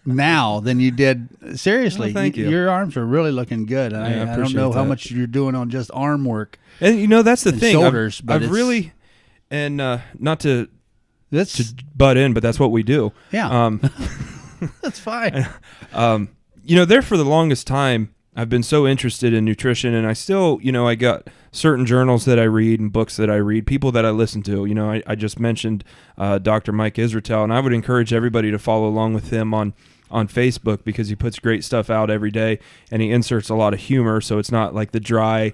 now than you did. Seriously, well, thank you. Your arms are really looking good. I don't know how much you're doing on just arm work. And that's the thing. Shoulders, I've really, and not to butt in, but that's what we do. Yeah, that's fine. There for the longest time, I've been so interested in nutrition, and I still, I got certain journals that I read and books that I read, people that I listen to. I just mentioned Dr. Mike Israetel, and I would encourage everybody to follow along with him on Facebook because he puts great stuff out every day, and he inserts a lot of humor, so it's not like the dry,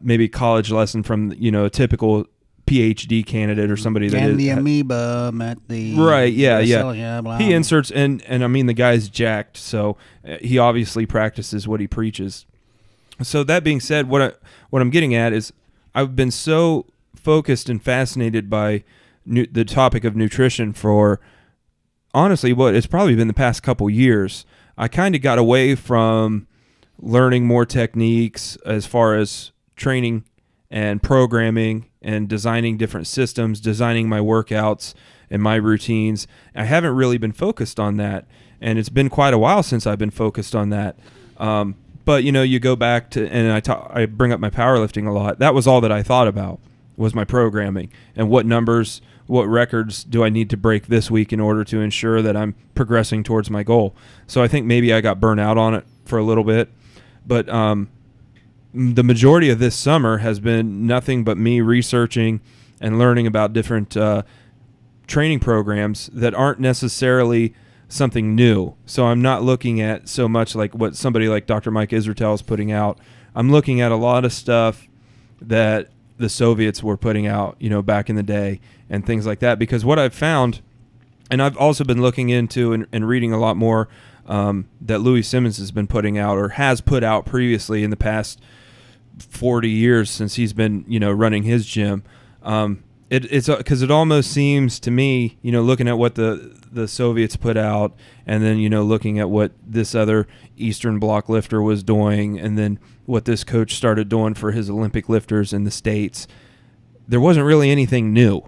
maybe college lesson from, a typical PhD candidate or somebody that and the amoeba at the right, yeah. Blah. He inserts and I mean the guy's jacked, so he obviously practices what he preaches. So that being said, what I'm getting at is I've been so focused and fascinated by the topic of nutrition for honestly it's probably been the past couple years. I kind of got away from learning more techniques as far as training and programming and designing different systems, designing my workouts and my routines. I haven't really been focused on that, and it's been quite a while since I've been focused on that. But you go back to, and I bring up my powerlifting a lot. That was all that I thought about was my programming and what numbers, what records do I need to break this week in order to ensure that I'm progressing towards my goal. So I think maybe I got burnt out on it for a little bit, but the majority of this summer has been nothing but me researching and learning about different training programs that aren't necessarily something new. So I'm not looking at so much like what somebody like Dr. Mike Israetel is putting out. I'm looking at a lot of stuff that the Soviets were putting out, back in the day and things like that. Because what I've found, and I've also been looking into and reading a lot more that Louis Simmons has been putting out or has put out previously in the past 40 years since he's been, running his gym. It's because it almost seems to me, looking at what the Soviets put out and then, looking at what this other Eastern Bloc lifter was doing and then what this coach started doing for his Olympic lifters in the States, there wasn't really anything new.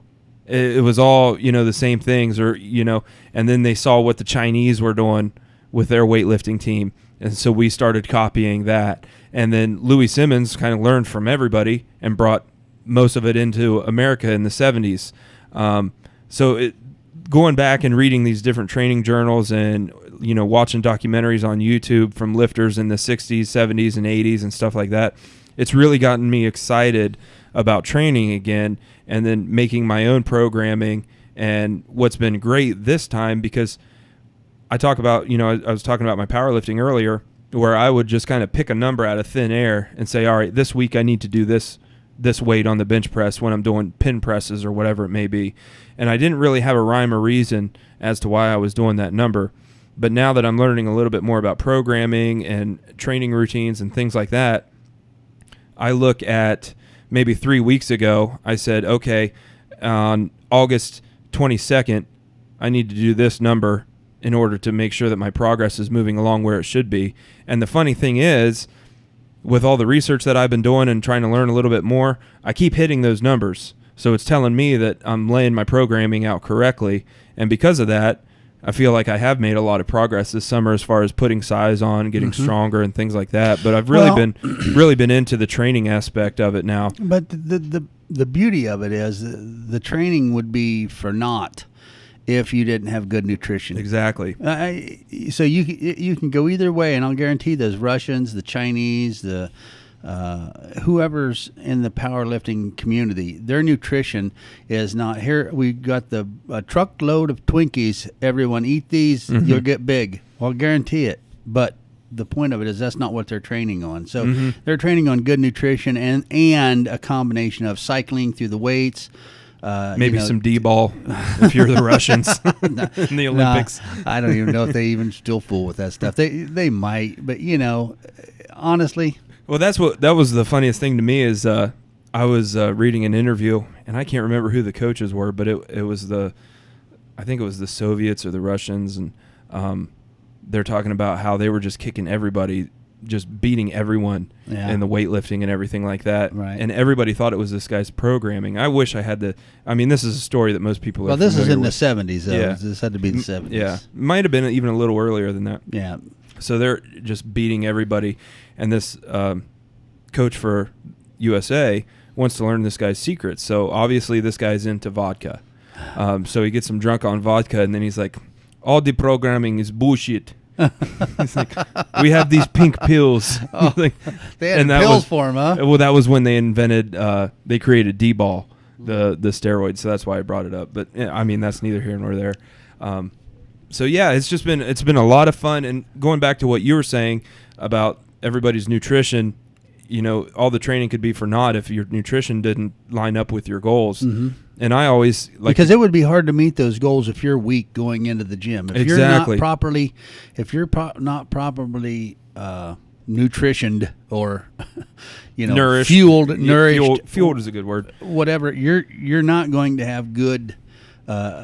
It was all, the same things and then they saw what the Chinese were doing with their weightlifting team. And so we started copying that. And then Louis Simmons kind of learned from everybody and brought most of it into America in the 70s. Going back and reading these different training journals and, watching documentaries on YouTube from lifters in the 60s, 70s, and 80s and stuff like that, it's really gotten me excited about training again and then making my own programming. And what's been great this time, because I talk about, I was talking about my powerlifting earlier, where I would just kind of pick a number out of thin air and say, all right, this week I need to do this weight on the bench press when I'm doing pin presses or whatever it may be. And I didn't really have a rhyme or reason as to why I was doing that number. But now that I'm learning a little bit more about programming and training routines and things like that, I look at maybe 3 weeks ago, I said, okay, on August 22nd, I need to do this number in order to make sure that my progress is moving along where it should be. And the funny thing is, with all the research that I've been doing and trying to learn a little bit more, I keep hitting those numbers. So it's telling me that I'm laying my programming out correctly. And because of that, I feel like I have made a lot of progress this summer as far as putting size on, getting stronger and things like that. But I've really been into the training aspect of it now. But the beauty of it is the training would be for naught if you didn't have good nutrition. Exactly. So you can go either way, and I'll guarantee those Russians, the Chinese, the whoever's in the powerlifting community, their nutrition is not here. We got a truckload of Twinkies. Everyone eat these, you'll get big. I'll guarantee it. But the point of it is that's not what they're training on. So they're training on good nutrition and a combination of cycling through the weights. Maybe some D-ball if you're the Russians in the Olympics. I don't even know if they even still fool with that stuff. They might, but honestly. Well, that was the funniest thing to me is I was reading an interview, and I can't remember who the coaches were, but it was I think it was the Soviets or the Russians, and they're talking about how they were just kicking everybody, just beating everyone in the weightlifting and everything like that. Right. And everybody thought it was this guy's programming. I wish I had this is a story that most people are Well, this is in with. the 70s, though. Yeah. This had to be the 70s. Yeah. Might have been even a little earlier than that. Yeah. So they're just beating everybody. And this coach for USA wants to learn this guy's secrets. So obviously this guy's into vodka. So he gets him drunk on vodka, and then he's like, all the programming is bullshit. He's like, we have these pink pills. They had pills for him, huh? Well, that was when they invented, they created D-ball, the steroids. So that's why I brought it up. But that's neither here nor there. So yeah, it's been a lot of fun. And going back to what you were saying about everybody's nutrition, all the training could be for naught if your nutrition didn't line up with your goals. And I always because it would be hard to meet those goals if you're weak going into the gym. If you're not properly, not properly nutritioned or nourished, nourished, fueled is a good word. Whatever, you're not going to have good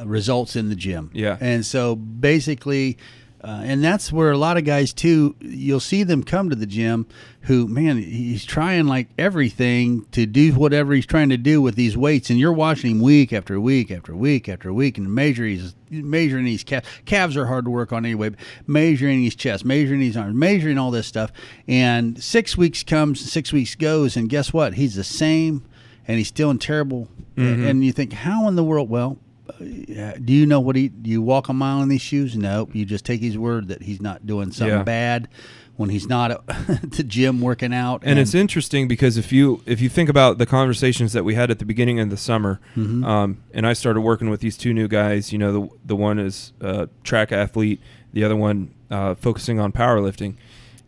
results in the gym. Yeah, and so basically. And that's where a lot of guys, too, you'll see them come to the gym who, man, he's trying like everything to do whatever he's trying to do with these weights. And you're watching him week after week after week after week and measuring his calves. Calves are hard to work on anyway. But measuring his chest, measuring his arms, measuring all this stuff. And 6 weeks comes, 6 weeks goes, and guess what? He's the same, and he's still in terrible. And you think, how in the world? Well, do you know do you walk a mile in these shoes? No, you just take his word that he's not doing something bad when he's not at the gym working out. And it's interesting because if you think about the conversations that we had at the beginning of the summer, and I started working with these two new guys, the one is a track athlete, the other one focusing on powerlifting,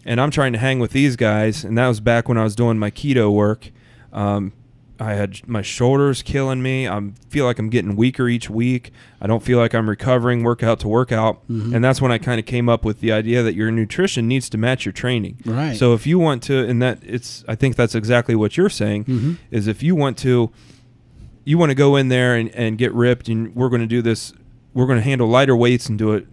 and I'm trying to hang with these guys, and that was back when I was doing my keto work. I had my shoulders killing me. I feel like I'm getting weaker each week. I don't feel like I'm recovering workout to workout. And that's when I kind of came up with the idea that your nutrition needs to match your training. Right. So if you want to, I think that's exactly what you're saying, is if you want to go in there and get ripped, and we're going to do this, we're going to handle lighter weights and do it,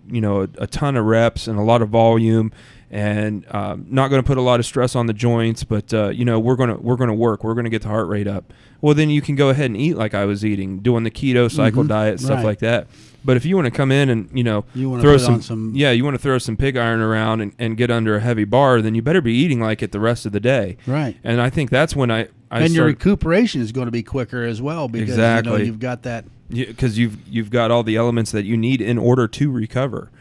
a ton of reps and a lot of volume, and not going to put a lot of stress on the joints, but we're going to work. We're going to get the heart rate up. Well, then you can go ahead and eat like I was eating, doing the keto cycle diet, stuff like that. But if you want to come in and you want to throw some pig iron around and get under a heavy bar, then you better be eating like it the rest of the day. Right. And I think that's when your recuperation is going to be quicker as well because you've got that. Because you've got all the elements that you need in order to recover.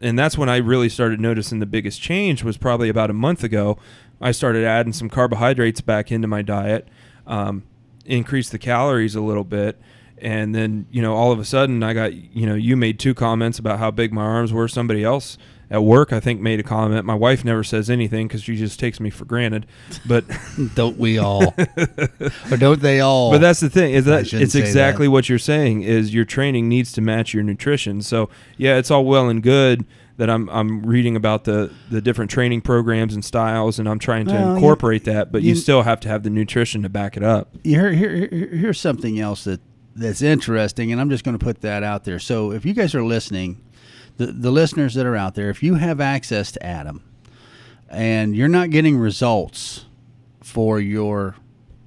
And that's when I really started noticing the biggest change was probably about a month ago. I started adding some carbohydrates back into my diet, increased the calories a little bit, And then, all of a sudden I got, you made 2 comments about how big my arms were. Somebody else at work, I think, made a comment. My wife never says anything because she just takes me for granted. But don't we all? Or don't they all? But that's the thing, is that it's exactly that. what you're saying, is your training needs to match your nutrition. So, yeah, it's all well and good that I'm reading about the different training programs and styles, and I'm trying to incorporate that, but you still have to have the nutrition to back it up. Here's something else that's interesting, and I'm just going to put that out there. So if you guys are listening, the listeners that are out there, if you have access to Adam and you're not getting results for your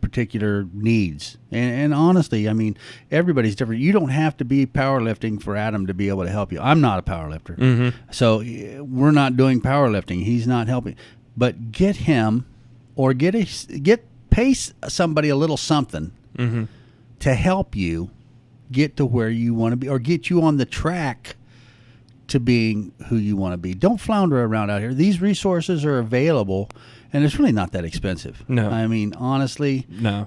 particular needs, and honestly, I mean, everybody's different. You don't have to be powerlifting for Adam to be able to help you. I'm not a powerlifter, so we're not doing powerlifting. He's not helping, but get him or pay somebody a little something to help you get to where you want to be, or get you on the track to being who you want to be. Don't flounder around out here. These resources are available, and it's really not that expensive. No. I mean, honestly. No.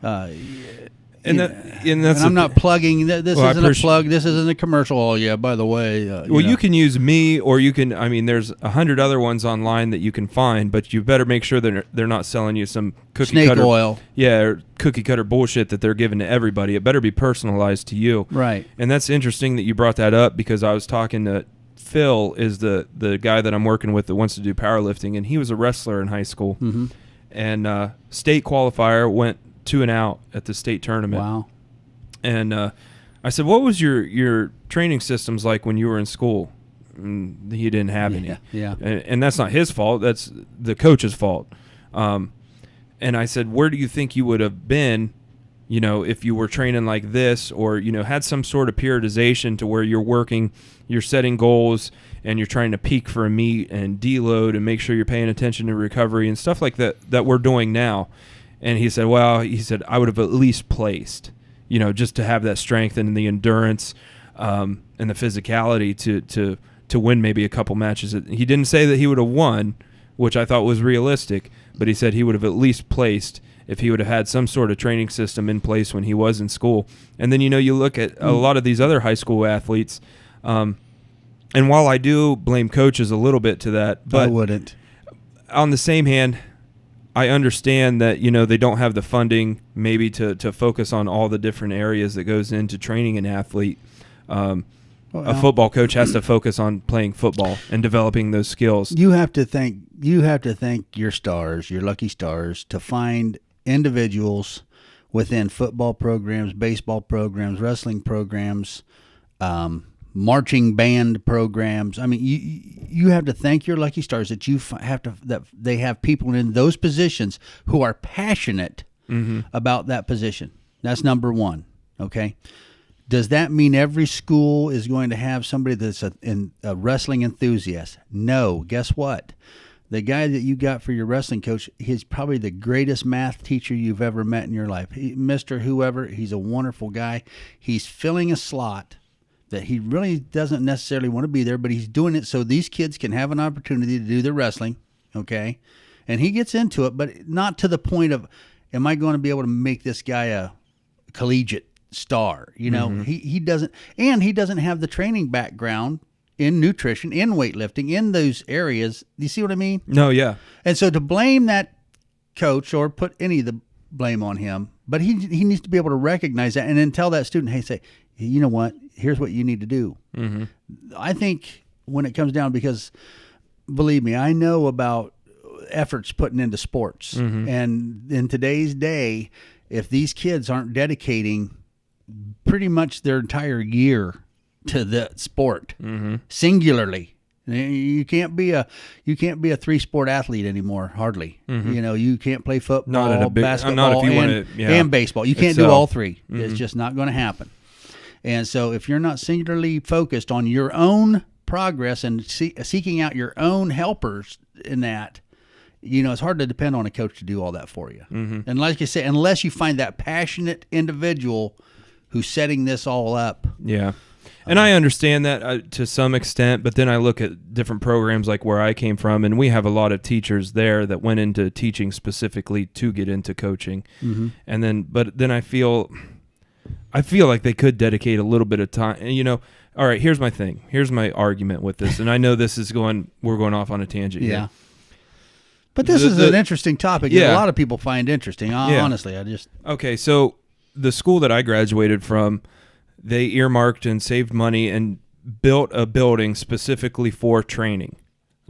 And I'm not plugging. This isn't a plug. This isn't a commercial. Oh, yeah, by the way. You can use me, or you can, there's 100 other ones online that you can find, but you better make sure that they're not selling you some snake oil. Yeah, or cookie cutter bullshit that they're giving to everybody. It better be personalized to you. Right. And that's interesting that you brought that up, because I was talking to Phil, is the guy that I'm working with that wants to do powerlifting, and he was a wrestler in high school. And state qualifier, went 2 and out at the state tournament. Wow. And I said, what was your training systems like when you were in school? And he didn't have any. Yeah. And that's not his fault. That's the coach's fault. And I said, where do you think you would have been, if you were training like this, or, had some sort of periodization to where you're setting goals and you're trying to peak for a meet and deload and make sure you're paying attention to recovery and stuff like that we're doing now. And he said, I would have at least placed, just to have that strength and the endurance and the physicality to win maybe a couple matches. He didn't say that he would have won, which I thought was realistic, but he said he would have at least placed if he would have had some sort of training system in place when he was in school. And then, you look at a lot of these other high school athletes, and while I do blame coaches a little bit to that, but I wouldn't. On the same hand, I understand that, they don't have the funding maybe to focus on all the different areas that goes into training an athlete. A football coach has to focus on playing football and developing those skills. You have to thank your stars, your lucky stars, to find individuals within football programs, baseball programs, wrestling programs, marching band programs. I mean, you have to thank your lucky stars that that they have people in those positions who are passionate about that position. That's number one. Okay. Does that mean every school is going to have somebody that's a wrestling enthusiast? No. Guess what? The guy that you got for your wrestling coach, he's probably the greatest math teacher you've ever met in your life. Mr. Whoever, he's a wonderful guy. He's filling a slot that he really doesn't necessarily want to be there, but he's doing it so these kids can have an opportunity to do their wrestling, okay? And he gets into it, but not to the point of, am I going to be able to make this guy a collegiate star? He doesn't, and he doesn't have the training background in nutrition, in weightlifting, in those areas. Do you see what I mean? No, yeah. And so to blame that coach or put any of the blame on him, but he needs to be able to recognize that and then tell that student, hey, say, you know what? Here's what you need to do. I think when it comes down, because believe me, I know about efforts putting into sports. And in today's day, if these kids aren't dedicating pretty much their entire year to the sport singularly, you can't be a 3-sport athlete anymore. Hardly. You can't play football, basketball, and baseball. You can't do all three. It's just not going to happen. And so if you're not singularly focused on your own progress and seeking out your own helpers in that, it's hard to depend on a coach to do all that for you. And like you say, unless you find that passionate individual who's setting this all up. Yeah. And I understand that to some extent, but then I look at different programs like where I came from, and we have a lot of teachers there that went into teaching specifically to get into coaching. But then I feel I feel like they could dedicate a little bit of time. And, you know, all right, here's my thing. Here's my argument with this. And I know we're going off on a tangent Yeah. here. But this is an interesting topic that Yeah. a lot of people find interesting. Honestly, Okay, so the school that I graduated from, they earmarked and saved money and built a building specifically for training.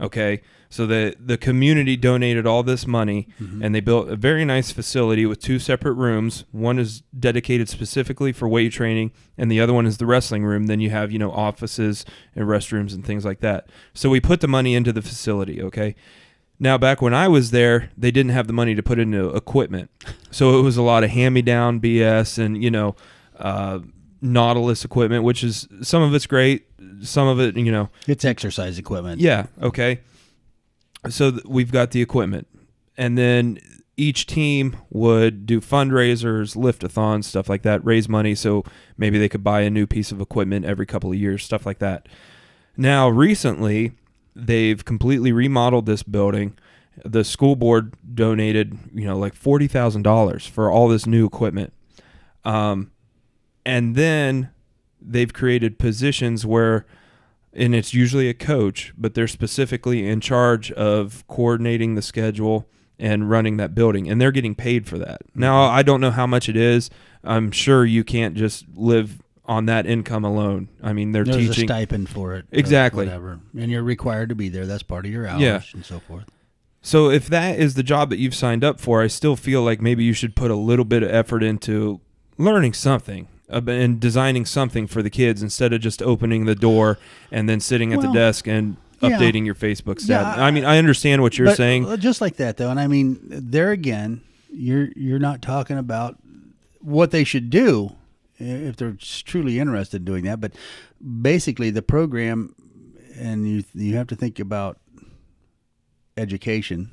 Okay, so the community donated all this money, and they built a very nice facility with 2 separate rooms. One is dedicated specifically for weight training, and the other one is the wrestling room. Then you have, you know, offices and restrooms and things like that. So we put the money into the facility, okay? Now, back when I was there, they didn't have the money to put into equipment. So it was a lot of hand-me-down BS and, you know, Nautilus equipment, which is, some of it's great, some of it, you know. it's exercise equipment. Yeah, okay. So we've got the equipment. And then each team would do fundraisers, lift-a-thons, stuff like that, raise money so maybe they could buy a new piece of equipment every couple of years, stuff like that. Now, recently, they've completely remodeled this building. The school board donated, you know, like $40,000 for all this new equipment. And then they've created positions where, and it's usually a coach, but they're specifically in charge of coordinating the schedule and running that building, and they're getting paid for that. Now, I don't know how much it is. I'm sure you can't just live on that income alone. I mean, there's teaching. a stipend for it. Exactly. Whatever. And you're required to be there. That's part of your hours Yeah. and so forth. So if that is the job that you've signed up for, I still feel like maybe you should put a little bit of effort into learning something and designing something for the kids instead of just opening the door and then sitting at the desk and updating your Facebook stat. I mean, I understand what you're saying. Just like that, though. And I mean, there again, you're not talking about what they should do if they're truly interested in doing that. But basically, the program, and you have to think about education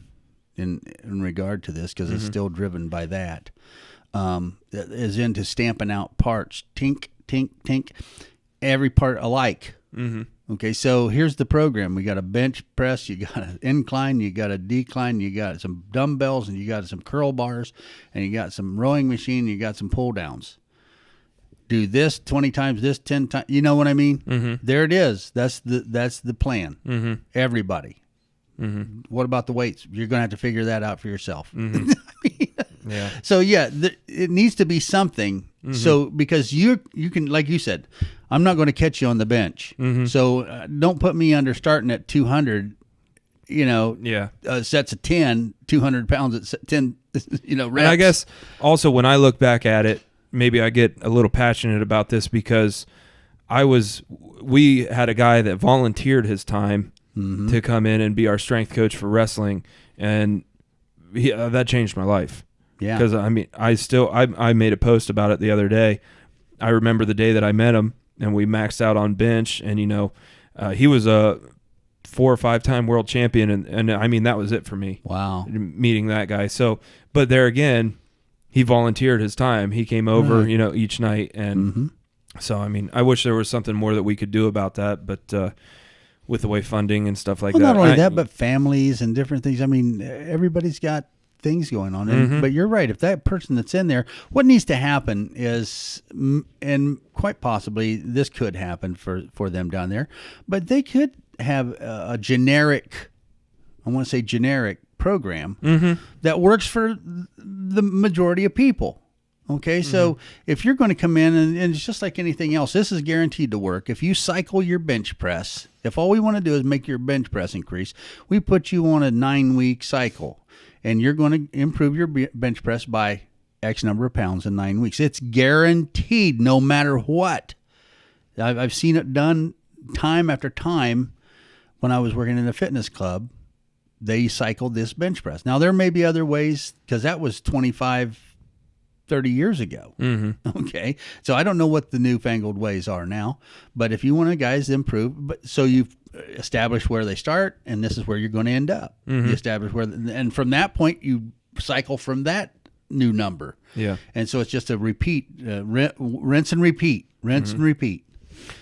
in regard to this, because it's still driven by that, is into stamping out parts, tink, tink, tink, every part alike. Okay, so here's the program. We got a bench press, you got an incline, you got a decline, you got some dumbbells, and you got some curl bars, and you got some rowing machine, you got some pull downs. Do this 20 times, this 10 times. You know what I mean? There it is. That's the plan. Everybody. What about the weights? You're going to have to figure that out for yourself. I mean, Yeah. So yeah, it needs to be something. So because you can, like you said, I'm not going to catch you on the bench. So don't put me under starting at 200. You know, sets of 10, 200 pounds at 10. You know, reps. And I guess also when I look back at it, maybe I get a little passionate about this because we had a guy that volunteered his time to come in and be our strength coach for wrestling, and that changed my life. Yeah. Because I mean, I made a post about it the other day. I remember the day that I met him, and we maxed out on bench, and you know, he was a 4 or 5 time world champion, and I mean that was it for me. Wow. Meeting that guy. So, but there again, he volunteered his time. He came over, you know, each night, and so I mean, I wish there was something more that we could do about that, but with the way funding and stuff like that. Not only that, but families and different things. I mean, everybody's got things going on. And, but you're right. If that person that's in there, what needs to happen is, and quite possibly this could happen for them down there, but they could have a generic, I want to say generic program that works for the majority of people. Okay, so if you're going to come in, and it's just like anything else, this is guaranteed to work. If you cycle your bench press, if all we want to do is make your bench press increase, we put you on a 9-week cycle, and you're going to improve your bench press by X number of pounds in 9 weeks. It's guaranteed no matter what. I've seen it done time after time when I was working in a fitness club. They cycled this bench press. Now, there may be other ways, because that was 30 years ago. Okay. So I don't know what the newfangled ways are now, but if you want to guys improve, so you've established where they start, and this is where you're going to end up. You establish and from that point you cycle from that new number. Yeah. And so it's just a repeat, rinse and repeat, and repeat.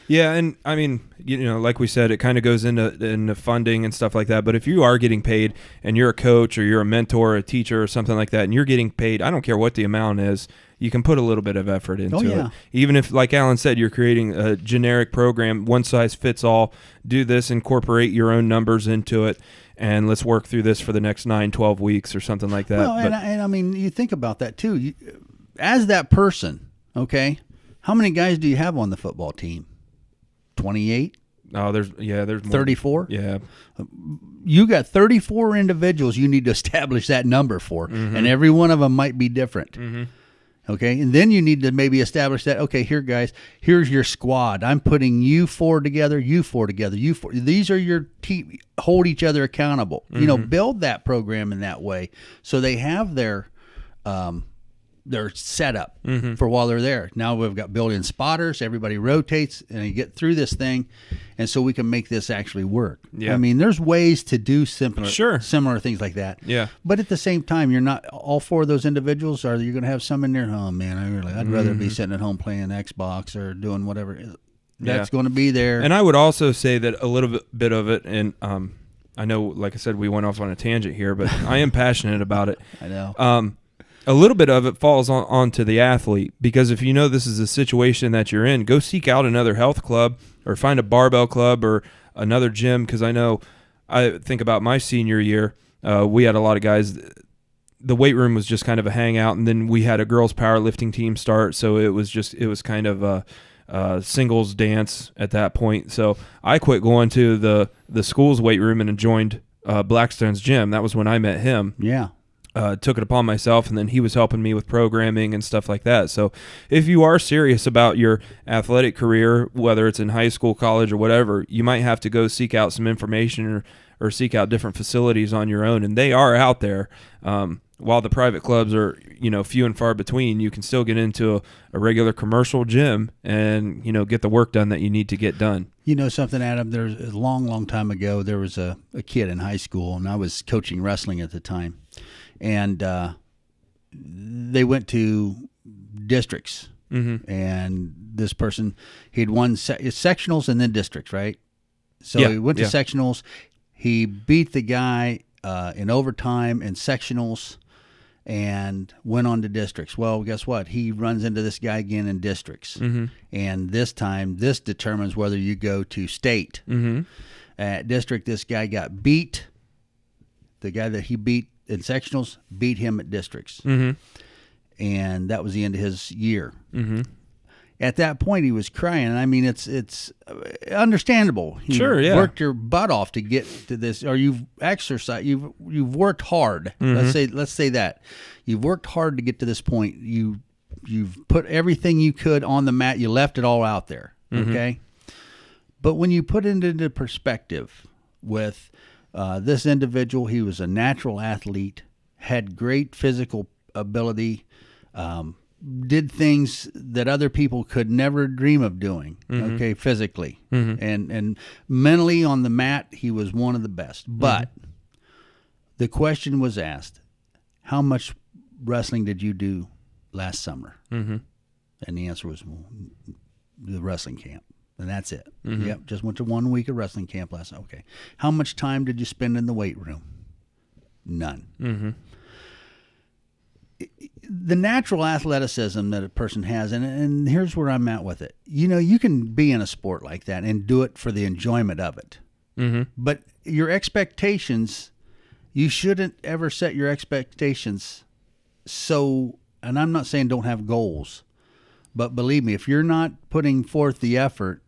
Yeah, and I mean, you know, like we said, it kind of goes into funding and stuff like that. But if you are getting paid and you're a coach or you're a mentor or a teacher or something like that, and you're getting paid, I don't care what the amount is, you can put a little bit of effort into yeah. it. Even if, like Alan said, you're creating a generic program, one size fits all, do this, incorporate your own numbers into it, and let's work through this for the next 9-12 weeks or something like that. Well, and I mean, you think about that too. As that person, okay, how many guys do you have on the football team? 28? Oh, there's more. 34? Yeah. You got 34 individuals you need to establish that number for, and every one of them might be different. Okay, and then you need to maybe establish that, okay, here, guys, here's your squad. I'm putting you four together, you four together, you four. These are your team. Hold each other accountable. You know, build that program in that way so they have their setup for while they're there. Now we've got built-in spotters. Everybody rotates, and you get through this thing, and so we can make this actually work. Yeah. I mean, there's ways to do similar things like that. Yeah. But at the same time, you're not all four of those individuals. Are you going to have some in there? Oh man, I'd rather be sitting at home playing Xbox or doing whatever. That's going to be there. And I would also say that a little bit of it, and I know, like I said, we went off on a tangent here, but I am passionate about it. I know. A little bit of it falls onto the athlete, because if you know this is a situation that you're in, go seek out another health club or find a barbell club or another gym, because I think about my senior year, we had a lot of guys. The weight room was just kind of a hangout, and then we had a girls powerlifting team start, so it was kind of a singles dance at that point. So I quit going to the school's weight room and joined Blackstone's gym. That was when I met him. Yeah. Took it upon myself, and then he was helping me with programming and stuff like that. So if you are serious about your athletic career, whether it's in high school, college, or whatever, you might have to go seek out some information or seek out different facilities on your own, and they are out there. While the private clubs are, few and far between, you can still get into a regular commercial gym and, get the work done that you need to get done. You know something, Adam? There's a long, long time ago, there was a kid in high school, and I was coaching wrestling at the time. And they went to districts, and this person, he'd won sectionals and then districts, right? So he went to sectionals. He beat the guy in overtime in sectionals and went on to districts. Well, guess what? He runs into this guy again in districts. And this time, this determines whether you go to state. At district, this guy got beat. The guy that he beat in sectionals beat him at districts. And that was the end of his year. At that point, he was crying. I mean, it's understandable. You worked your butt off to get to this, or you've exercised. You've worked hard. Let's say that you've worked hard to get to this point. You've put everything you could on the mat. You left it all out there. Okay, but when you put it into perspective with this individual, he was a natural athlete, had great physical ability, did things that other people could never dream of doing, okay, physically. And mentally on the mat, he was one of the best. But the question was asked, how much wrestling did you do last summer? And the answer was, well, the wrestling camp. And that's it. Yep, just went to 1 week of wrestling camp last night. Okay. How much time did you spend in the weight room? None. The natural athleticism that a person has, and here's where I'm at with it. You can be in a sport like that and do it for the enjoyment of it. But your expectations, you shouldn't ever set your expectations so, and I'm not saying don't have goals, but believe me, if you're not putting forth the effort,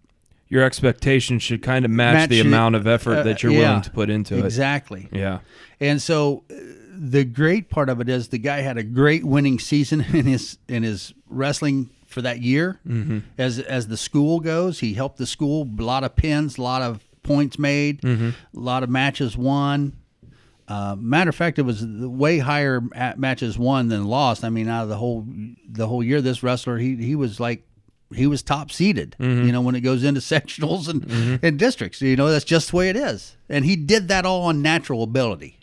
your expectations should kind of match the amount of effort that you're willing to put into it. Exactly. Yeah. And so the great part of it is the guy had a great winning season in his wrestling for that year. As the school goes, he helped the school, a lot of pins, a lot of points made, a lot of matches won. Matter of fact, it was way higher matches won than lost. I mean, out of the whole year, this wrestler, he was top seeded, when it goes into sectionals and districts. That's just the way it is. And he did that all on natural ability.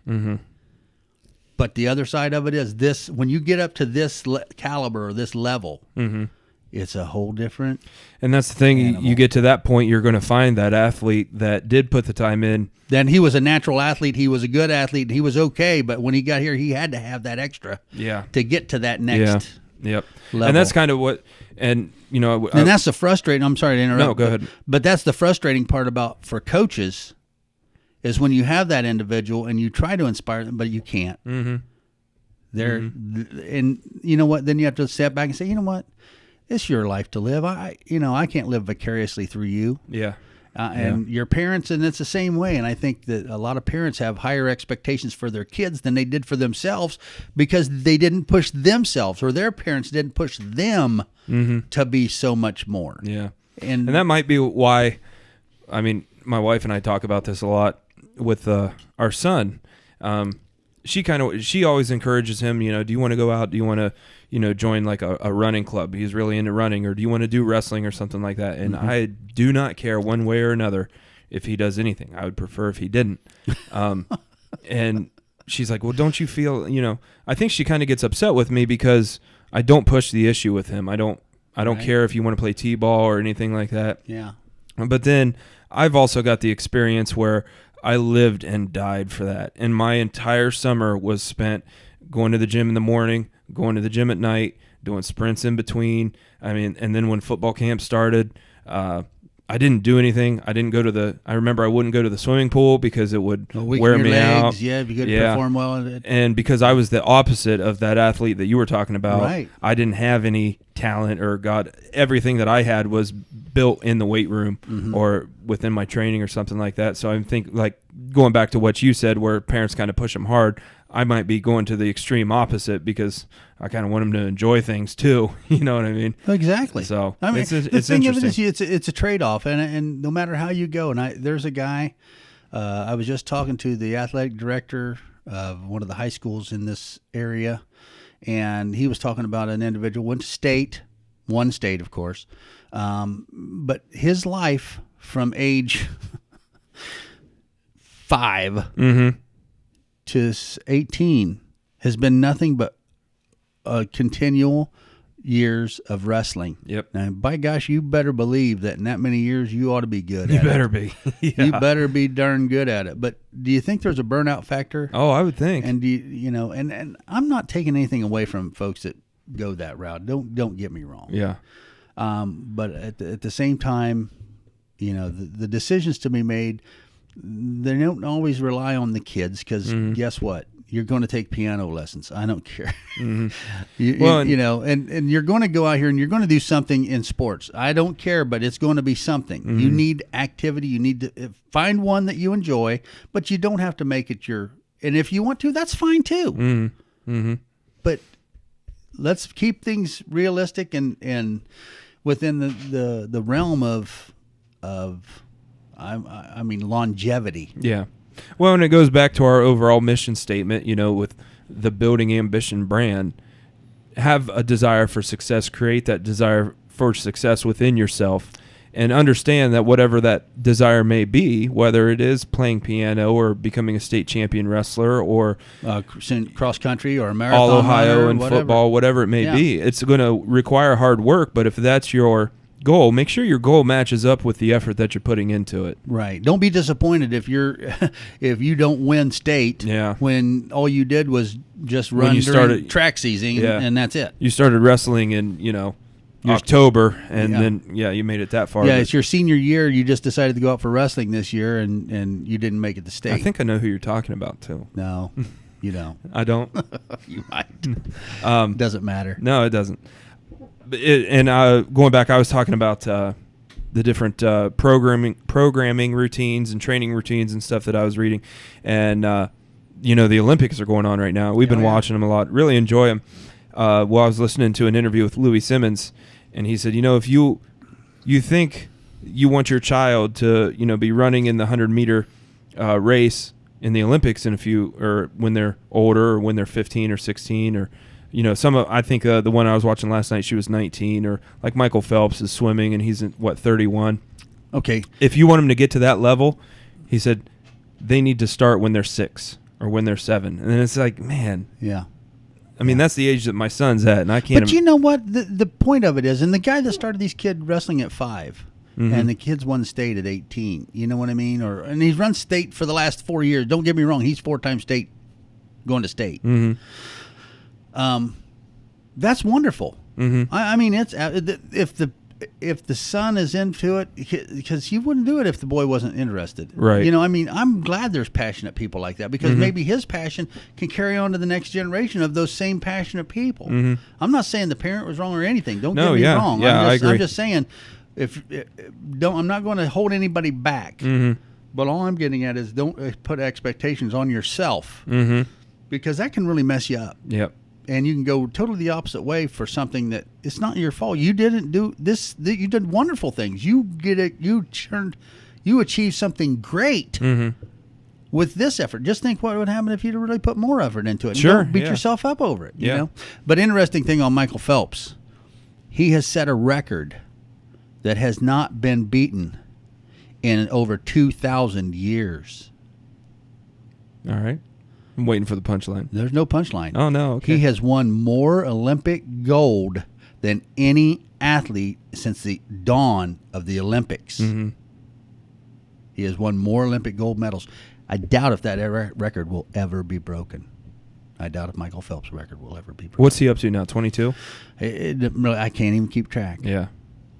But the other side of it is this: when you get up to this caliber or this level, it's a whole different. And that's the thing. You get to that point, you're going to find that athlete that did put the time in. Then he was a natural athlete. He was a good athlete. He was okay. But when he got here, he had to have that extra to get to that next Yep. level. And that's kind of what, and And that's the frustrating. I'm sorry to interrupt. No, go ahead. But that's the frustrating part about for coaches is when you have that individual and you try to inspire them, but you can't. Mm-hmm. And you know what? Then you have to step back and say, you know what? It's your life to live. I can't live vicariously through you. Yeah. And your parents, and it's the same way. And I think that a lot of parents have higher expectations for their kids than they did for themselves because they didn't push themselves, or their parents didn't push them to be so much more. Yeah. And that might be why, I mean, my wife and I talk about this a lot with our son. She always encourages him, do you want to go out? Do you want to, join like a running club? He's really into running. Or do you want to do wrestling or something like that? And I do not care one way or another if he does anything. I would prefer if he didn't. And she's like, well, don't you feel, I think she kind of gets upset with me because I don't push the issue with him. I don't Right. care if you want to play t-ball or anything like that. Yeah. But then I've also got the experience where I lived and died for that. And my entire summer was spent going to the gym in the morning, going to the gym at night, doing sprints in between. And then when football camp started, I didn't do anything. I remember I wouldn't go to the swimming pool because it would wear me out. Yeah, if you could perform well in it. And because I was the opposite of that athlete that you were talking about, Right. I didn't have any talent everything that I had was built in the weight room or within my training or something like that. So I think like going back to what you said where parents kind of push them hard, I might be going to the extreme opposite because I kind of want them to enjoy things too. You know what I mean? Exactly. So I mean, it's the thing of it interesting. is, it's a trade-off, and no matter how you go. And there's a guy. I was just talking to the athletic director of one of the high schools in this area, and he was talking about an individual went to one state, of course, but his life from age 5 to 18 has been nothing but a continual years of wrestling. Yep. Now, by gosh, you better believe that in that many years, you ought to be good You at better it. be. You better be darn good at it. But do you think there's a burnout factor? Oh, I would think. And do and I'm not taking anything away from folks that go that route. Don't get me wrong. Yeah. But at the same time, the decisions to be made, they don't always rely on the kids because guess what? You're going to take piano lessons. I don't care. And you're going to go out here and you're going to do something in sports. I don't care, but it's going to be something. You need activity. You need to find one that you enjoy, but you don't have to make it your. And if you want to, that's fine too. But let's keep things realistic and within the realm of longevity. Yeah. Well, and it goes back to our overall mission statement, with the Building Ambition brand. Have a desire for success, create that desire for success within yourself, and understand that whatever that desire may be, whether it is playing piano or becoming a state champion wrestler or cross country or a marathon, all Ohio runner, and whatever. football, whatever it may be, it's going to require hard work. But if that's your goal, make sure your goal matches up with the effort that you're putting into it. Right. Don't be disappointed if you don't win state. Yeah. When all you did was just run during track season, and that's it. You started wrestling in October, and then you made it that far. Yeah, it's your senior year. You just decided to go out for wrestling this year, and you didn't make it to state. I think I know who you're talking about too. No, you don't. I don't. You might. Doesn't matter. No, it doesn't. Going back, I was talking about the different programming routines and training routines and stuff that I was reading, and the Olympics are going on right now. We've been watching them a lot. Really enjoy them. I was listening to an interview with Louis Simmons, and he said, if you think you want your child to be running in the 100-meter race in the Olympics or when they're older or when they're 15 or 16 or I think the one I was watching last night, she was 19, or like Michael Phelps is swimming and he's 31. Okay. If you want them to get to that level, he said they need to start when they're 6 or when they're 7. And then it's like, man. Yeah. I mean, that's the age that my son's at, and I can't. But you know what? The point of it is, and the guy that started these kids wrestling at 5, and the kids won state at 18. You know what I mean? And he's run state for the last 4 years. Don't get me wrong; he's 4-time state, going to state. That's wonderful. Mm-hmm. I mean, it's if the son is into it, because he wouldn't do it if the boy wasn't interested. Right. You know, I mean, I'm glad there's passionate people like that, because maybe his passion can carry on to the next generation of those same passionate people. Mm-hmm. I'm not saying the parent was wrong or anything. Don't No, get me yeah. wrong. Yeah, I agree. I'm just saying, I'm not going to hold anybody back. Mm-hmm. But all I'm getting at is don't put expectations on yourself, Mm-hmm. because that can really mess you up. Yep. And you can go totally the opposite way for something that it's not your fault. You didn't do this. You did wonderful things. You get it. You achieved something great Mm-hmm. with this effort. Just think what would happen if you'd really put more effort into it. And Sure, don't beat yeah. yourself up over it. You Yeah. know. But interesting thing on Michael Phelps, he has set a record that has not been beaten in over 2,000 years. All right. I'm waiting for the punchline. There's no punchline. Oh, no. Okay. He has won more Olympic gold than any athlete since the dawn of the Olympics. Mm-hmm. He has won more Olympic gold medals. I doubt if that record will ever be broken. I doubt if Michael Phelps' record will ever be broken. What's he up to now? 22? I can't even keep track. Yeah.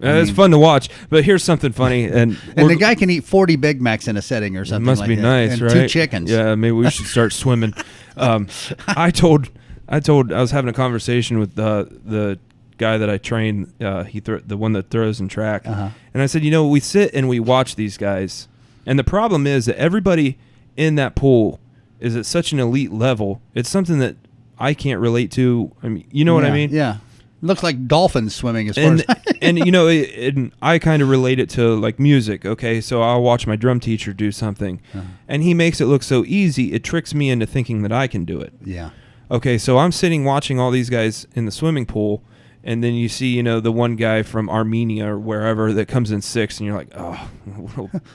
I It's mean- fun to watch, but here's something funny, and And the guy can eat 40 Big Macs in a setting or something must like be that. nice, and right? 2 chickens. Yeah, maybe we should start swimming. I told I was having a conversation with the guy that I train. The one that throws in track, Uh-huh. and I said, we sit and we watch these guys, and the problem is that everybody in that pool is at such an elite level. It's something that I can't relate to. I mean, you know what I mean? Yeah. Looks like dolphins swimming as far And as and and I kind of relate it to like music. Okay, so I'll watch my drum teacher do something, and he makes it look so easy. It tricks me into thinking that I can do it. Yeah. Okay, so I'm sitting watching all these guys in the swimming pool, and then you see, the one guy from Armenia or wherever that comes in sixth, and you're like, oh,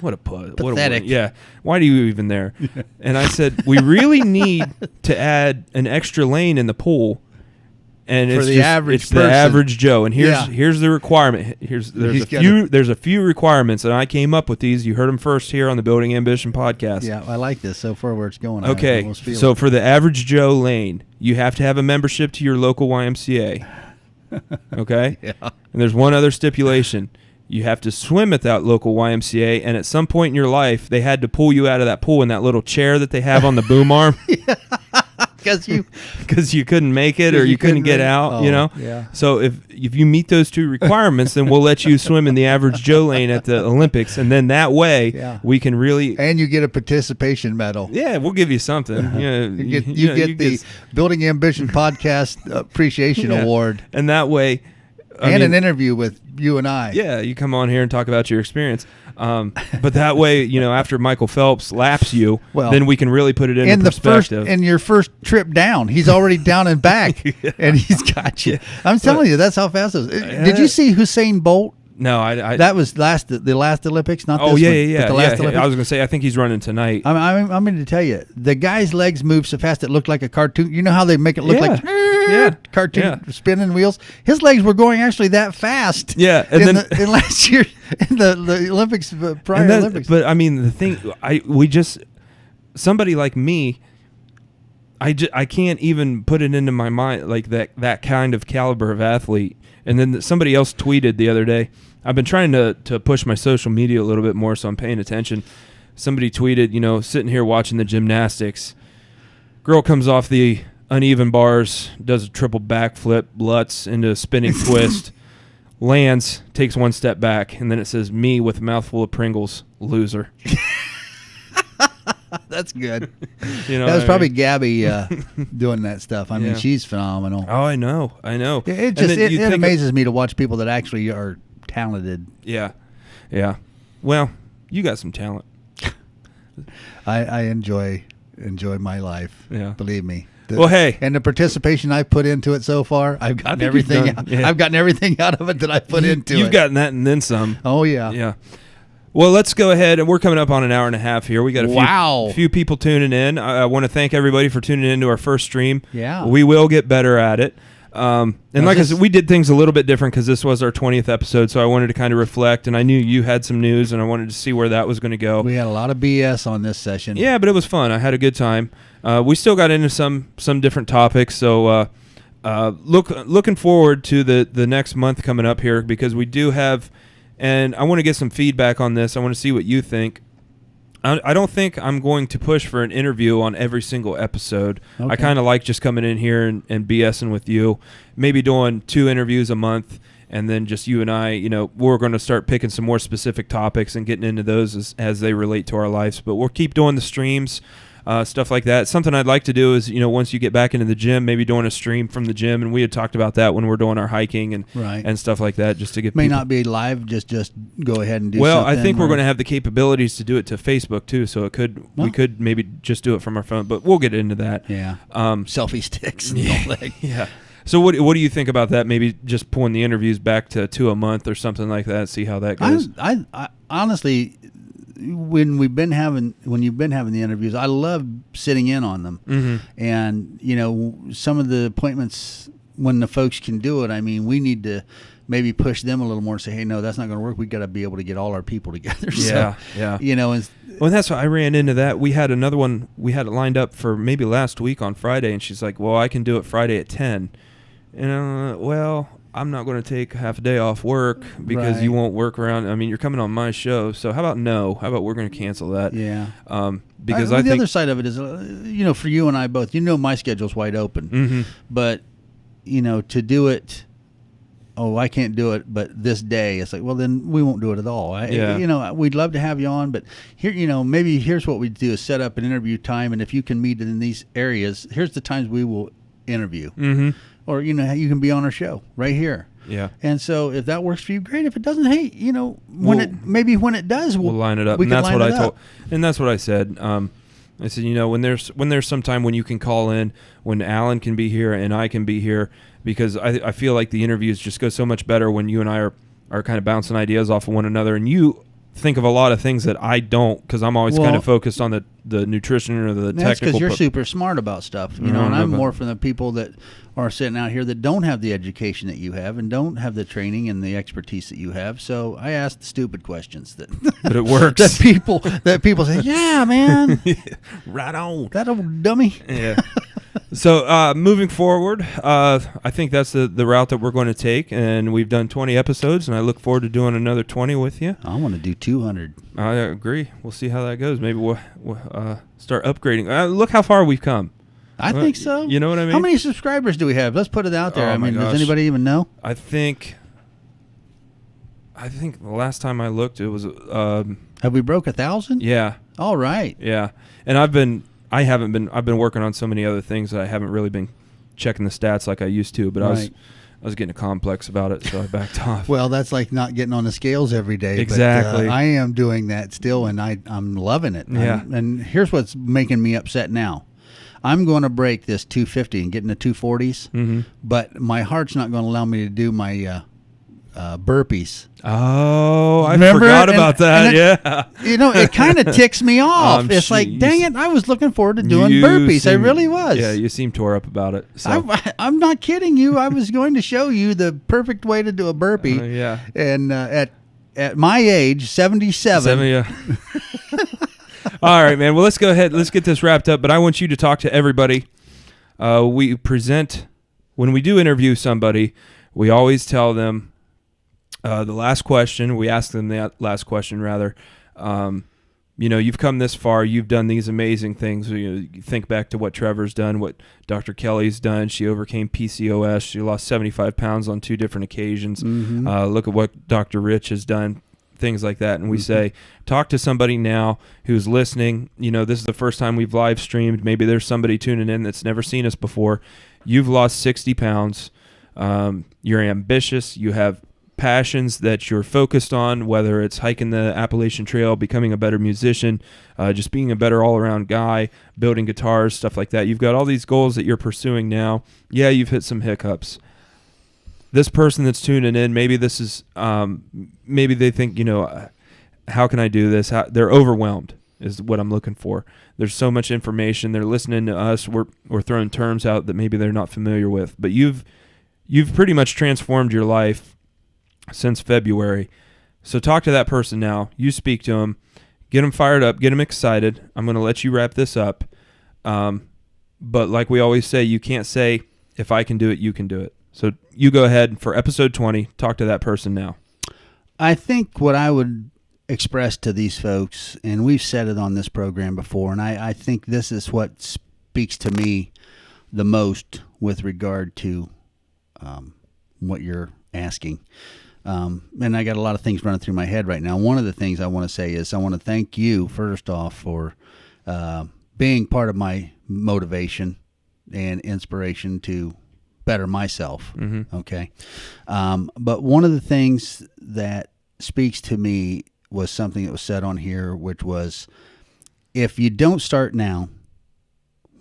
what a put, what a Pathetic. yeah. Why are you even there? And I said, we really need to add an extra lane in the pool. And For it's the just, average it's person. the average Joe, and Yeah. here's the requirement. He's There's a few requirements, and I came up with these. You heard them first here on the Building Ambition podcast. Yeah, I like this so far where it's going. I Okay, almost feel so it. for the average Joe lane, you have to have a membership to your local YMCA. Okay? Yeah. And there's one other stipulation. You have to swim at that local YMCA, and at some point in your life, they had to pull you out of that pool in that little chair that they have on the boom arm because you couldn't make it or you couldn't get out, Yeah. So if you meet those two requirements, then we'll let you swim in the average Joe lane at the Olympics, and then that way Yeah. we can really And you get a participation medal. yeah, we'll give you something. Yeah, You get the Building Ambition Podcast Appreciation Yeah. Award and that way, an interview with you and I. yeah, you come on here and talk about your experience. But that way, after Michael Phelps laps you, Well, then we can really put it into In perspective. in your first trip down, he's already down and back, and he's got you. I'm telling you, that's how fast it is. Did you see Usain Bolt? no, I That was the last Olympics, not oh this yeah, one, yeah, but the yeah. last yeah. Olympics. I was gonna say I think he's running tonight. I'm going to tell you, the guy's legs move so fast it looked like a cartoon. You know how they make it look like Yeah. cartoon Yeah. spinning wheels? His legs were going actually that fast. Yeah, and in then in last year in the Olympics, prior and then, Olympics. but I mean the thing, somebody like me, I can't even put it into my mind like that kind of caliber of athlete. And then somebody else tweeted the other day. I've been trying to push my social media a little bit more, so I'm paying attention. Somebody tweeted, sitting here watching the gymnastics. Girl comes off the uneven bars, does a triple backflip, lutz into a spinning twist, lands, takes one step back, and then it says, me with a mouthful of Pringles, loser. That's good. You know, That was what I probably mean? Gabby doing that stuff. I mean, Yeah. she's phenomenal. Oh, I know. It And just then you it think- amazes me to watch people that actually are talented. Yeah. Well, you got some talent. I enjoy my life. Yeah. Believe me. Well, hey. and the participation I've put into it so far, I've gotten think you've everything. done- yeah. I've gotten everything out of it that I put into it. You've gotten that and then some. Oh yeah. Yeah. Well, let's go ahead, and we're coming up on an hour and a half here. We got a few people tuning in. I want to thank everybody for tuning in to our first stream. Yeah. We will get better at it. And like I said, we did things a little bit different because this was our 20th episode, so I wanted to kind of reflect, and I knew you had some news, and I wanted to see where that was going to go. We had a lot of BS on this session. Yeah, but it was fun. I had a good time. We still got into some different topics, so looking forward to the next month coming up here, because we do have, and I want to get some feedback on this. I want to see what you think. I don't think I'm going to push for an interview on every single episode. Okay. I kind of like just coming in here and BSing with you, maybe doing 2 interviews a month, and then just you and I, we're going to start picking some more specific topics and getting into those as they relate to our lives. But we'll keep doing the streams, stuff like that. Something I'd like to do is, once you get back into the gym, maybe doing a stream from the gym. And we had talked about that when we're doing our hiking and stuff like that, just to get not be live. Just go ahead and do. Well, something, I think we're going to have the capabilities to do it to Facebook too. So we could maybe just do it from our phone, but we'll get into that. Yeah. Selfie sticks. And all that. Yeah. So what do you think about that? Maybe just pulling the interviews back to 2 a month or something like that. See how that goes. I honestly, when you've been having the interviews, I love sitting in on them. Mm-hmm. And some of the appointments when the folks can do it, I mean, we need to maybe push them a little more and say, hey, no, that's not going to work. We got to be able to get all our people together. Yeah, so, yeah. Well, that's why I ran into that. We had another one. We had it lined up for maybe last week on Friday, and she's like, well, I can do it Friday at 10. And well, I'm not going to take half a day off work because you won't work around. I mean, you're coming on my show. So how about no? How about we're going to cancel that? Yeah. Because I think the other side of it is, for you and I both, my schedule's wide open. Mm-hmm. But, to do it, I can't do it, but this day, it's like, well, then we won't do it at all. We'd love to have you on, but here, maybe here's what we do is set up an interview time. And if you can meet in these areas, here's the times we will interview. Mm-hmm. Or, you can be on our show right here. Yeah. And so if that works for you, great. If it doesn't, hey, when it does, we'll line it up. And that's what I told. And that's what I said. I said, when there's some time when you can call in, when Alan can be here and I can be here, because I feel like the interviews just go so much better when you and I are kind of bouncing ideas off of one another, and you think of a lot of things that I don't, because I'm always kind of focused on the nutrition or the technical. That's because you're super smart about stuff, and I'm more from the people that are sitting out here that don't have the education that you have and don't have the training and the expertise that you have. So I ask the stupid questions but it works. that people say, yeah, man, right on, that old dummy. Yeah. So moving forward, I think that's the route that we're going to take, and we've done 20 episodes, and I look forward to doing another 20 with you. I want to do 200. I agree. We'll see how that goes. Maybe we'll start upgrading. Look how far we've come. I think so. You know what I mean? How many subscribers do we have? Let's put it out there. Does anybody even know? I think the last time I looked, it was. Have we broke 1,000? Yeah. All right. Yeah, and I've been working on so many other things that I haven't really been checking the stats like I used to. But I was getting a complex about it, so I backed off. Well, that's like not getting on the scales every day. Exactly. But, I am doing that still, and I'm loving it. Yeah. And here's what's making me upset now. I'm going to break this 250 and get into 240s, mm-hmm. but my heart's not going to allow me to do my burpees. Oh, I Remember forgot it? about that. Yeah. It kind of ticks me off. It's like, dang it, I was looking forward to doing burpees. I really was. Yeah, you seem tore up about it. So. I'm not kidding you. I was going to show you the perfect way to do a burpee. Yeah. And at my age, 77. All right, man. Well, let's go ahead. Let's get this wrapped up. But I want you to talk to everybody. We present, when we do interview somebody, we always tell them the last question. We ask them the last question, rather. You've come this far. You've done these amazing things. You think back to what Trevor's done, what Dr. Kelly's done. She overcame PCOS. She lost 75 pounds on 2 different occasions. Mm-hmm. Look at what Dr. Rich has done. Things like that. And we say, talk to somebody now who's listening. This is the first time we've live streamed. Maybe there's somebody tuning in that's never seen us before. You've lost 60 pounds. You're ambitious. You have passions that you're focused on, whether it's hiking the Appalachian Trail, becoming a better musician, just being a better all-around guy, building guitars, stuff like that. You've got all these goals that you're pursuing now. Yeah, you've hit some hiccups. This person that's tuning in, maybe this is, maybe they think, how can I do this? They're overwhelmed is what I'm looking for. There's so much information. They're listening to us. We're throwing terms out that maybe they're not familiar with. But you've pretty much transformed your life since February. So talk to that person now. You speak to them. Get them fired up. Get them excited. I'm going to let you wrap this up. But like we always say, you can't say if I can do it, you can do it. So you go ahead for episode 20. Talk to that person now. I think what I would express to these folks, and we've said it on this program before, and I think this is what speaks to me the most with regard to what you're asking. And I got a lot of things running through my head right now. One of the things I want to say is I want to thank you, first off, for being part of my motivation and inspiration to better myself. Mm-hmm. Okay. But one of the things that speaks to me was something that was said on here, which was, if you don't start now,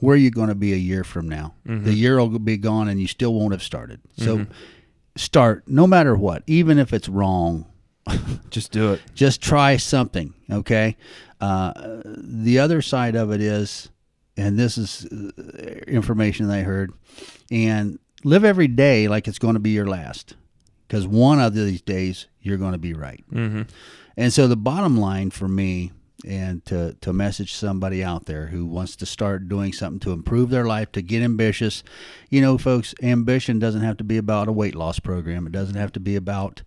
where are you going to be a year from now? Mm-hmm. The year will be gone and you still won't have started. So start no matter what, even if it's wrong. Just do it. Just try something, okay? The other side of it is, and this is information that I heard, and live every day like it's going to be your last, because one of these days you're going to be right. Mm-hmm. And so the bottom line for me, and to message somebody out there who wants to start doing something to improve their life, to get ambitious. You know, folks, ambition doesn't have to be about a weight loss program. It doesn't have to be about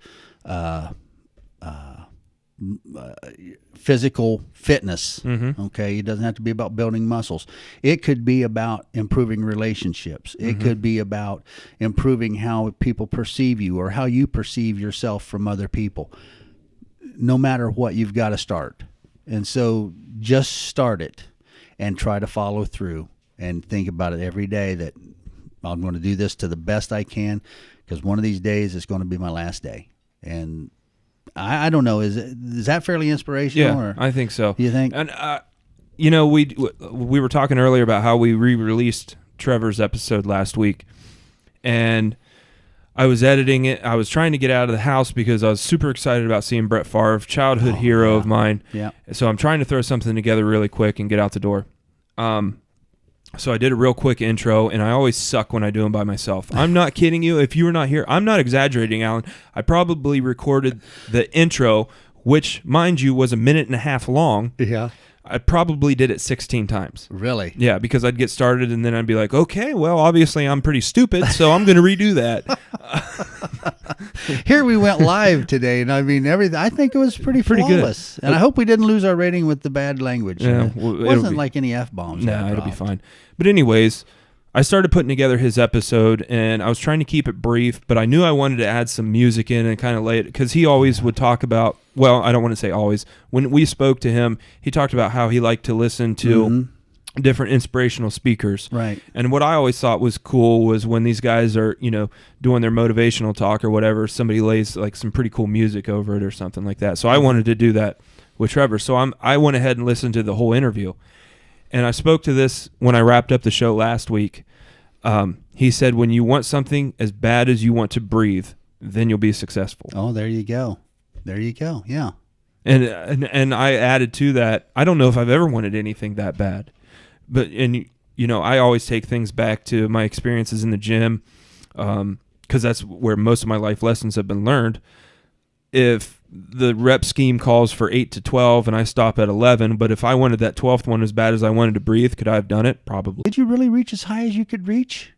physical fitness. Mm-hmm. Okay, it doesn't have to be about building muscles. It could be about improving relationships. It could be about improving how people perceive you or how you perceive yourself from other people. No matter what, you've got to start. And so just start it and try to follow through and think about it every day, that I'm going to do this to the best I can, because one of these days it's going to be my last day. And I don't know, is that fairly inspirational? Yeah, or I think so. you think? And you know, we were talking earlier about how we re-released Trevor's episode last week, and I was editing it. I was trying to get out of the house because I was super excited about seeing Brett Favre, childhood hero of mine. Yeah. So I'm trying to throw something together really quick and get out the door. So I did a real quick intro, and I always suck when I do them by myself. I'm not kidding you. If you were not here, I'm not exaggerating, Alan. I probably recorded the intro, which, mind you, was 1.5 minutes long. Yeah. I probably did it 16 times. Really? Yeah, because I'd get started and then I'd be like, okay, well, obviously I'm pretty stupid, so I'm going to redo that. Here we went live today, and I mean, everything. I think it was pretty good. flawless. And I hope we didn't lose our rating with the bad language. Yeah, It well, it'll wasn't be- like any F-bombs. Nah, it'll be fine. But anyways, I started putting together his episode, and I was trying to keep it brief, but I knew I wanted to add some music in and kind of lay it, because he always would talk about, well, I don't want to say always. When we spoke to him, he talked about how he liked to listen to different inspirational speakers. Right. And what I always thought was cool was when these guys are, you know, doing their motivational talk or whatever, somebody lays like some pretty cool music over it or something like that. So I wanted to do that with Trevor. So I went ahead and listened to the whole interview. And I spoke to this when I wrapped up the show last week. He said, when you want something as bad as you want to breathe, then you'll be successful. Oh, there you go. There you go. Yeah. And I added to that, I don't know if I've ever wanted anything that bad. But, and you know, I always take things back to my experiences in the gym, because that's where most of my life lessons have been learned. If the rep scheme calls for 8 to 12 and I stop at 11, but if I wanted that 12th one as bad as I wanted to breathe, could I have done it? Probably. Did you really reach as high as you could reach?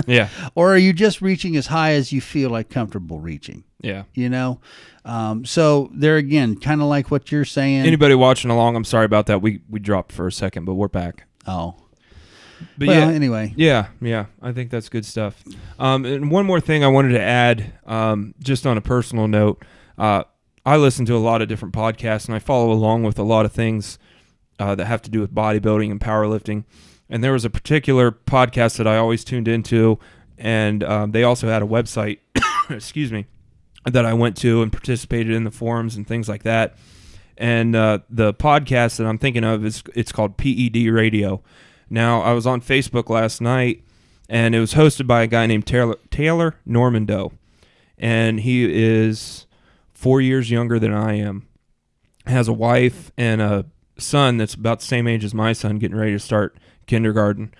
Yeah. Or are you just reaching as high as you feel like comfortable reaching? Yeah. You know? So there again, kind of like what you're saying. Anybody watching along, I'm sorry about that. We dropped for a second, but we're back. Oh. But Well, yeah, anyway. Yeah, I think that's good stuff. And one more thing I wanted to add, just on a personal note, I listen to a lot of different podcasts, and I follow along with a lot of things that have to do with bodybuilding and powerlifting. And there was a particular podcast that I always tuned into, and they also had a website, excuse me, that I went to and participated in the forums and things like that. And the podcast that I'm thinking of it's called PED Radio. Now, I was on Facebook last night, and it was hosted by a guy named Taylor Normando, and he is 4 years younger than I am, has a wife and a son that's about the same age as my son, getting ready to start kindergarten.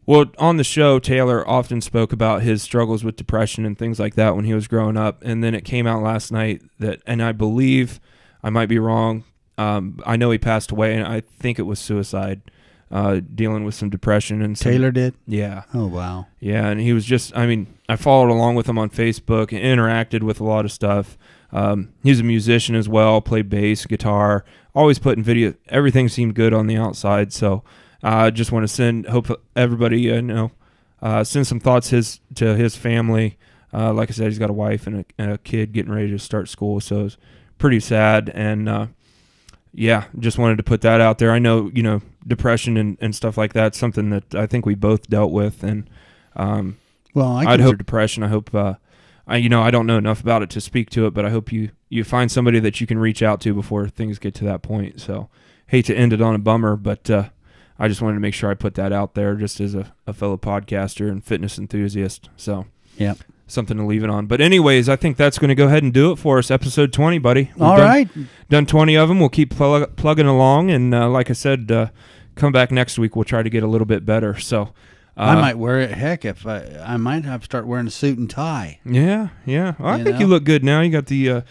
Well, on the show, Taylor often spoke about his struggles with depression and things like that when he was growing up, and then it came out last night that, and I believe, I might be wrong, I know he passed away, and I think it was suicide. dealing with some depression and some, Taylor did? Yeah. Oh, wow. Yeah, and he was just, I mean, I followed along with him on Facebook and interacted with a lot of stuff. He's a musician as well, played bass, guitar, always putting video. Everything seemed good on the outside, so I just want to hope everybody, send some thoughts to his family. Like I said, he's got a wife and a kid getting ready to start school, so it's pretty sad. And just wanted to put that out there. I know, depression and stuff like that, something that I think we both dealt with. And I'd hope depression. I hope I don't know enough about it to speak to it, but I hope you find somebody that you can reach out to before things get to that point. So hate to end it on a bummer, but I just wanted to make sure I put that out there just as a fellow podcaster and fitness enthusiast. So yeah, something to leave it on. But anyways, I think that's going to go ahead and do it for us. Episode 20, buddy. All right. Done 20 of them. We'll keep plugging along. And like I said, come back next week. We'll try to get a little bit better. So I might wear it. Heck, if I might have to start wearing a suit and tie. Yeah. Well, I think you look good now. You got the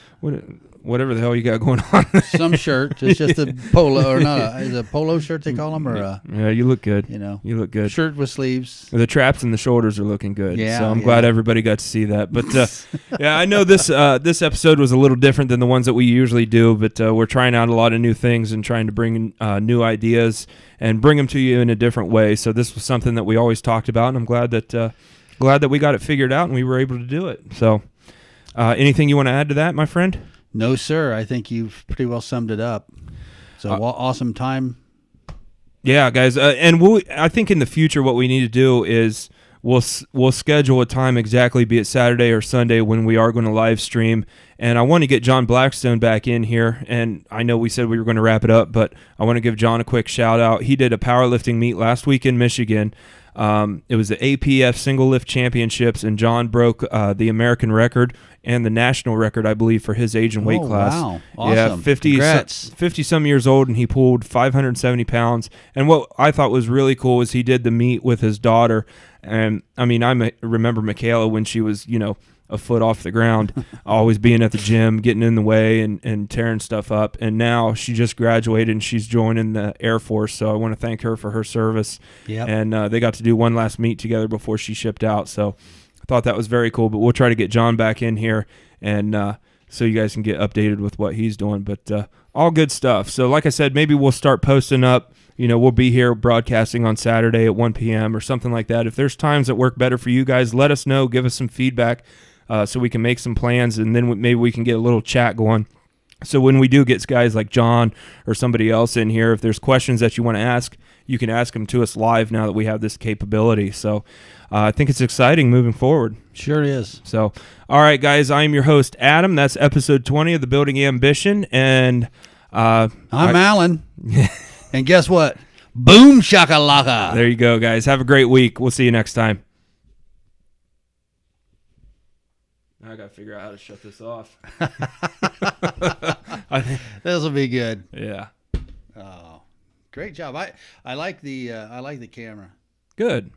whatever the hell you got going on. Some shirt. It's just a polo, or not? Is it a polo shirt they call them, or yeah, you look good. You look good. Shirt with sleeves. The traps and the shoulders are looking good. Yeah. So I'm glad everybody got to see that. But yeah, I know this episode was a little different than the ones that we usually do. But we're trying out a lot of new things and trying to bring new ideas and bring them to you in a different way. So this was something that we always talked about, and I'm glad that we got it figured out and we were able to do it. So anything you want to add to that, my friend? No, sir. I think you've pretty well summed it up. So awesome time. Yeah, guys. And I think in the future what we need to do is we'll schedule a time exactly, be it Saturday or Sunday, when we are going to live stream. And I want to get John Blackstone back in here. And I know we said we were going to wrap it up, but I want to give John a quick shout out. He did a powerlifting meet last week in Michigan. It was the APF Single Lift Championships, and John broke the American record and the national record, I believe, for his age and weight class. Wow. Awesome. Yeah, 50 some years old, and he pulled 570 pounds. And what I thought was really cool was he did the meet with his daughter. And I mean, I remember Michaela when she was, a foot off the ground, always being at the gym, getting in the way and tearing stuff up. And now she just graduated and she's joining the Air Force. So I want to thank her for her service. Yep. And they got to do one last meet together before she shipped out. So I thought that was very cool. But we'll try to get John back in here and so you guys can get updated with what he's doing. But all good stuff. So like I said, maybe we'll start posting up. We'll be here broadcasting on Saturday at 1 p.m. or something like that. If there's times that work better for you guys, let us know. Give us some feedback. So we can make some plans, and then maybe we can get a little chat going. So when we do get guys like John or somebody else in here, if there's questions that you want to ask, you can ask them to us live now that we have this capability. So I think it's exciting moving forward. Sure is. So, all right, guys, I'm your host, Adam. That's episode 20 of the Building Ambition. And I'm Alan. And guess what? Boom shakalaka. There you go, guys. Have a great week. We'll see you next time. I got to figure out how to shut this off. This will be good. Yeah. Oh, great job. I like the camera. Good.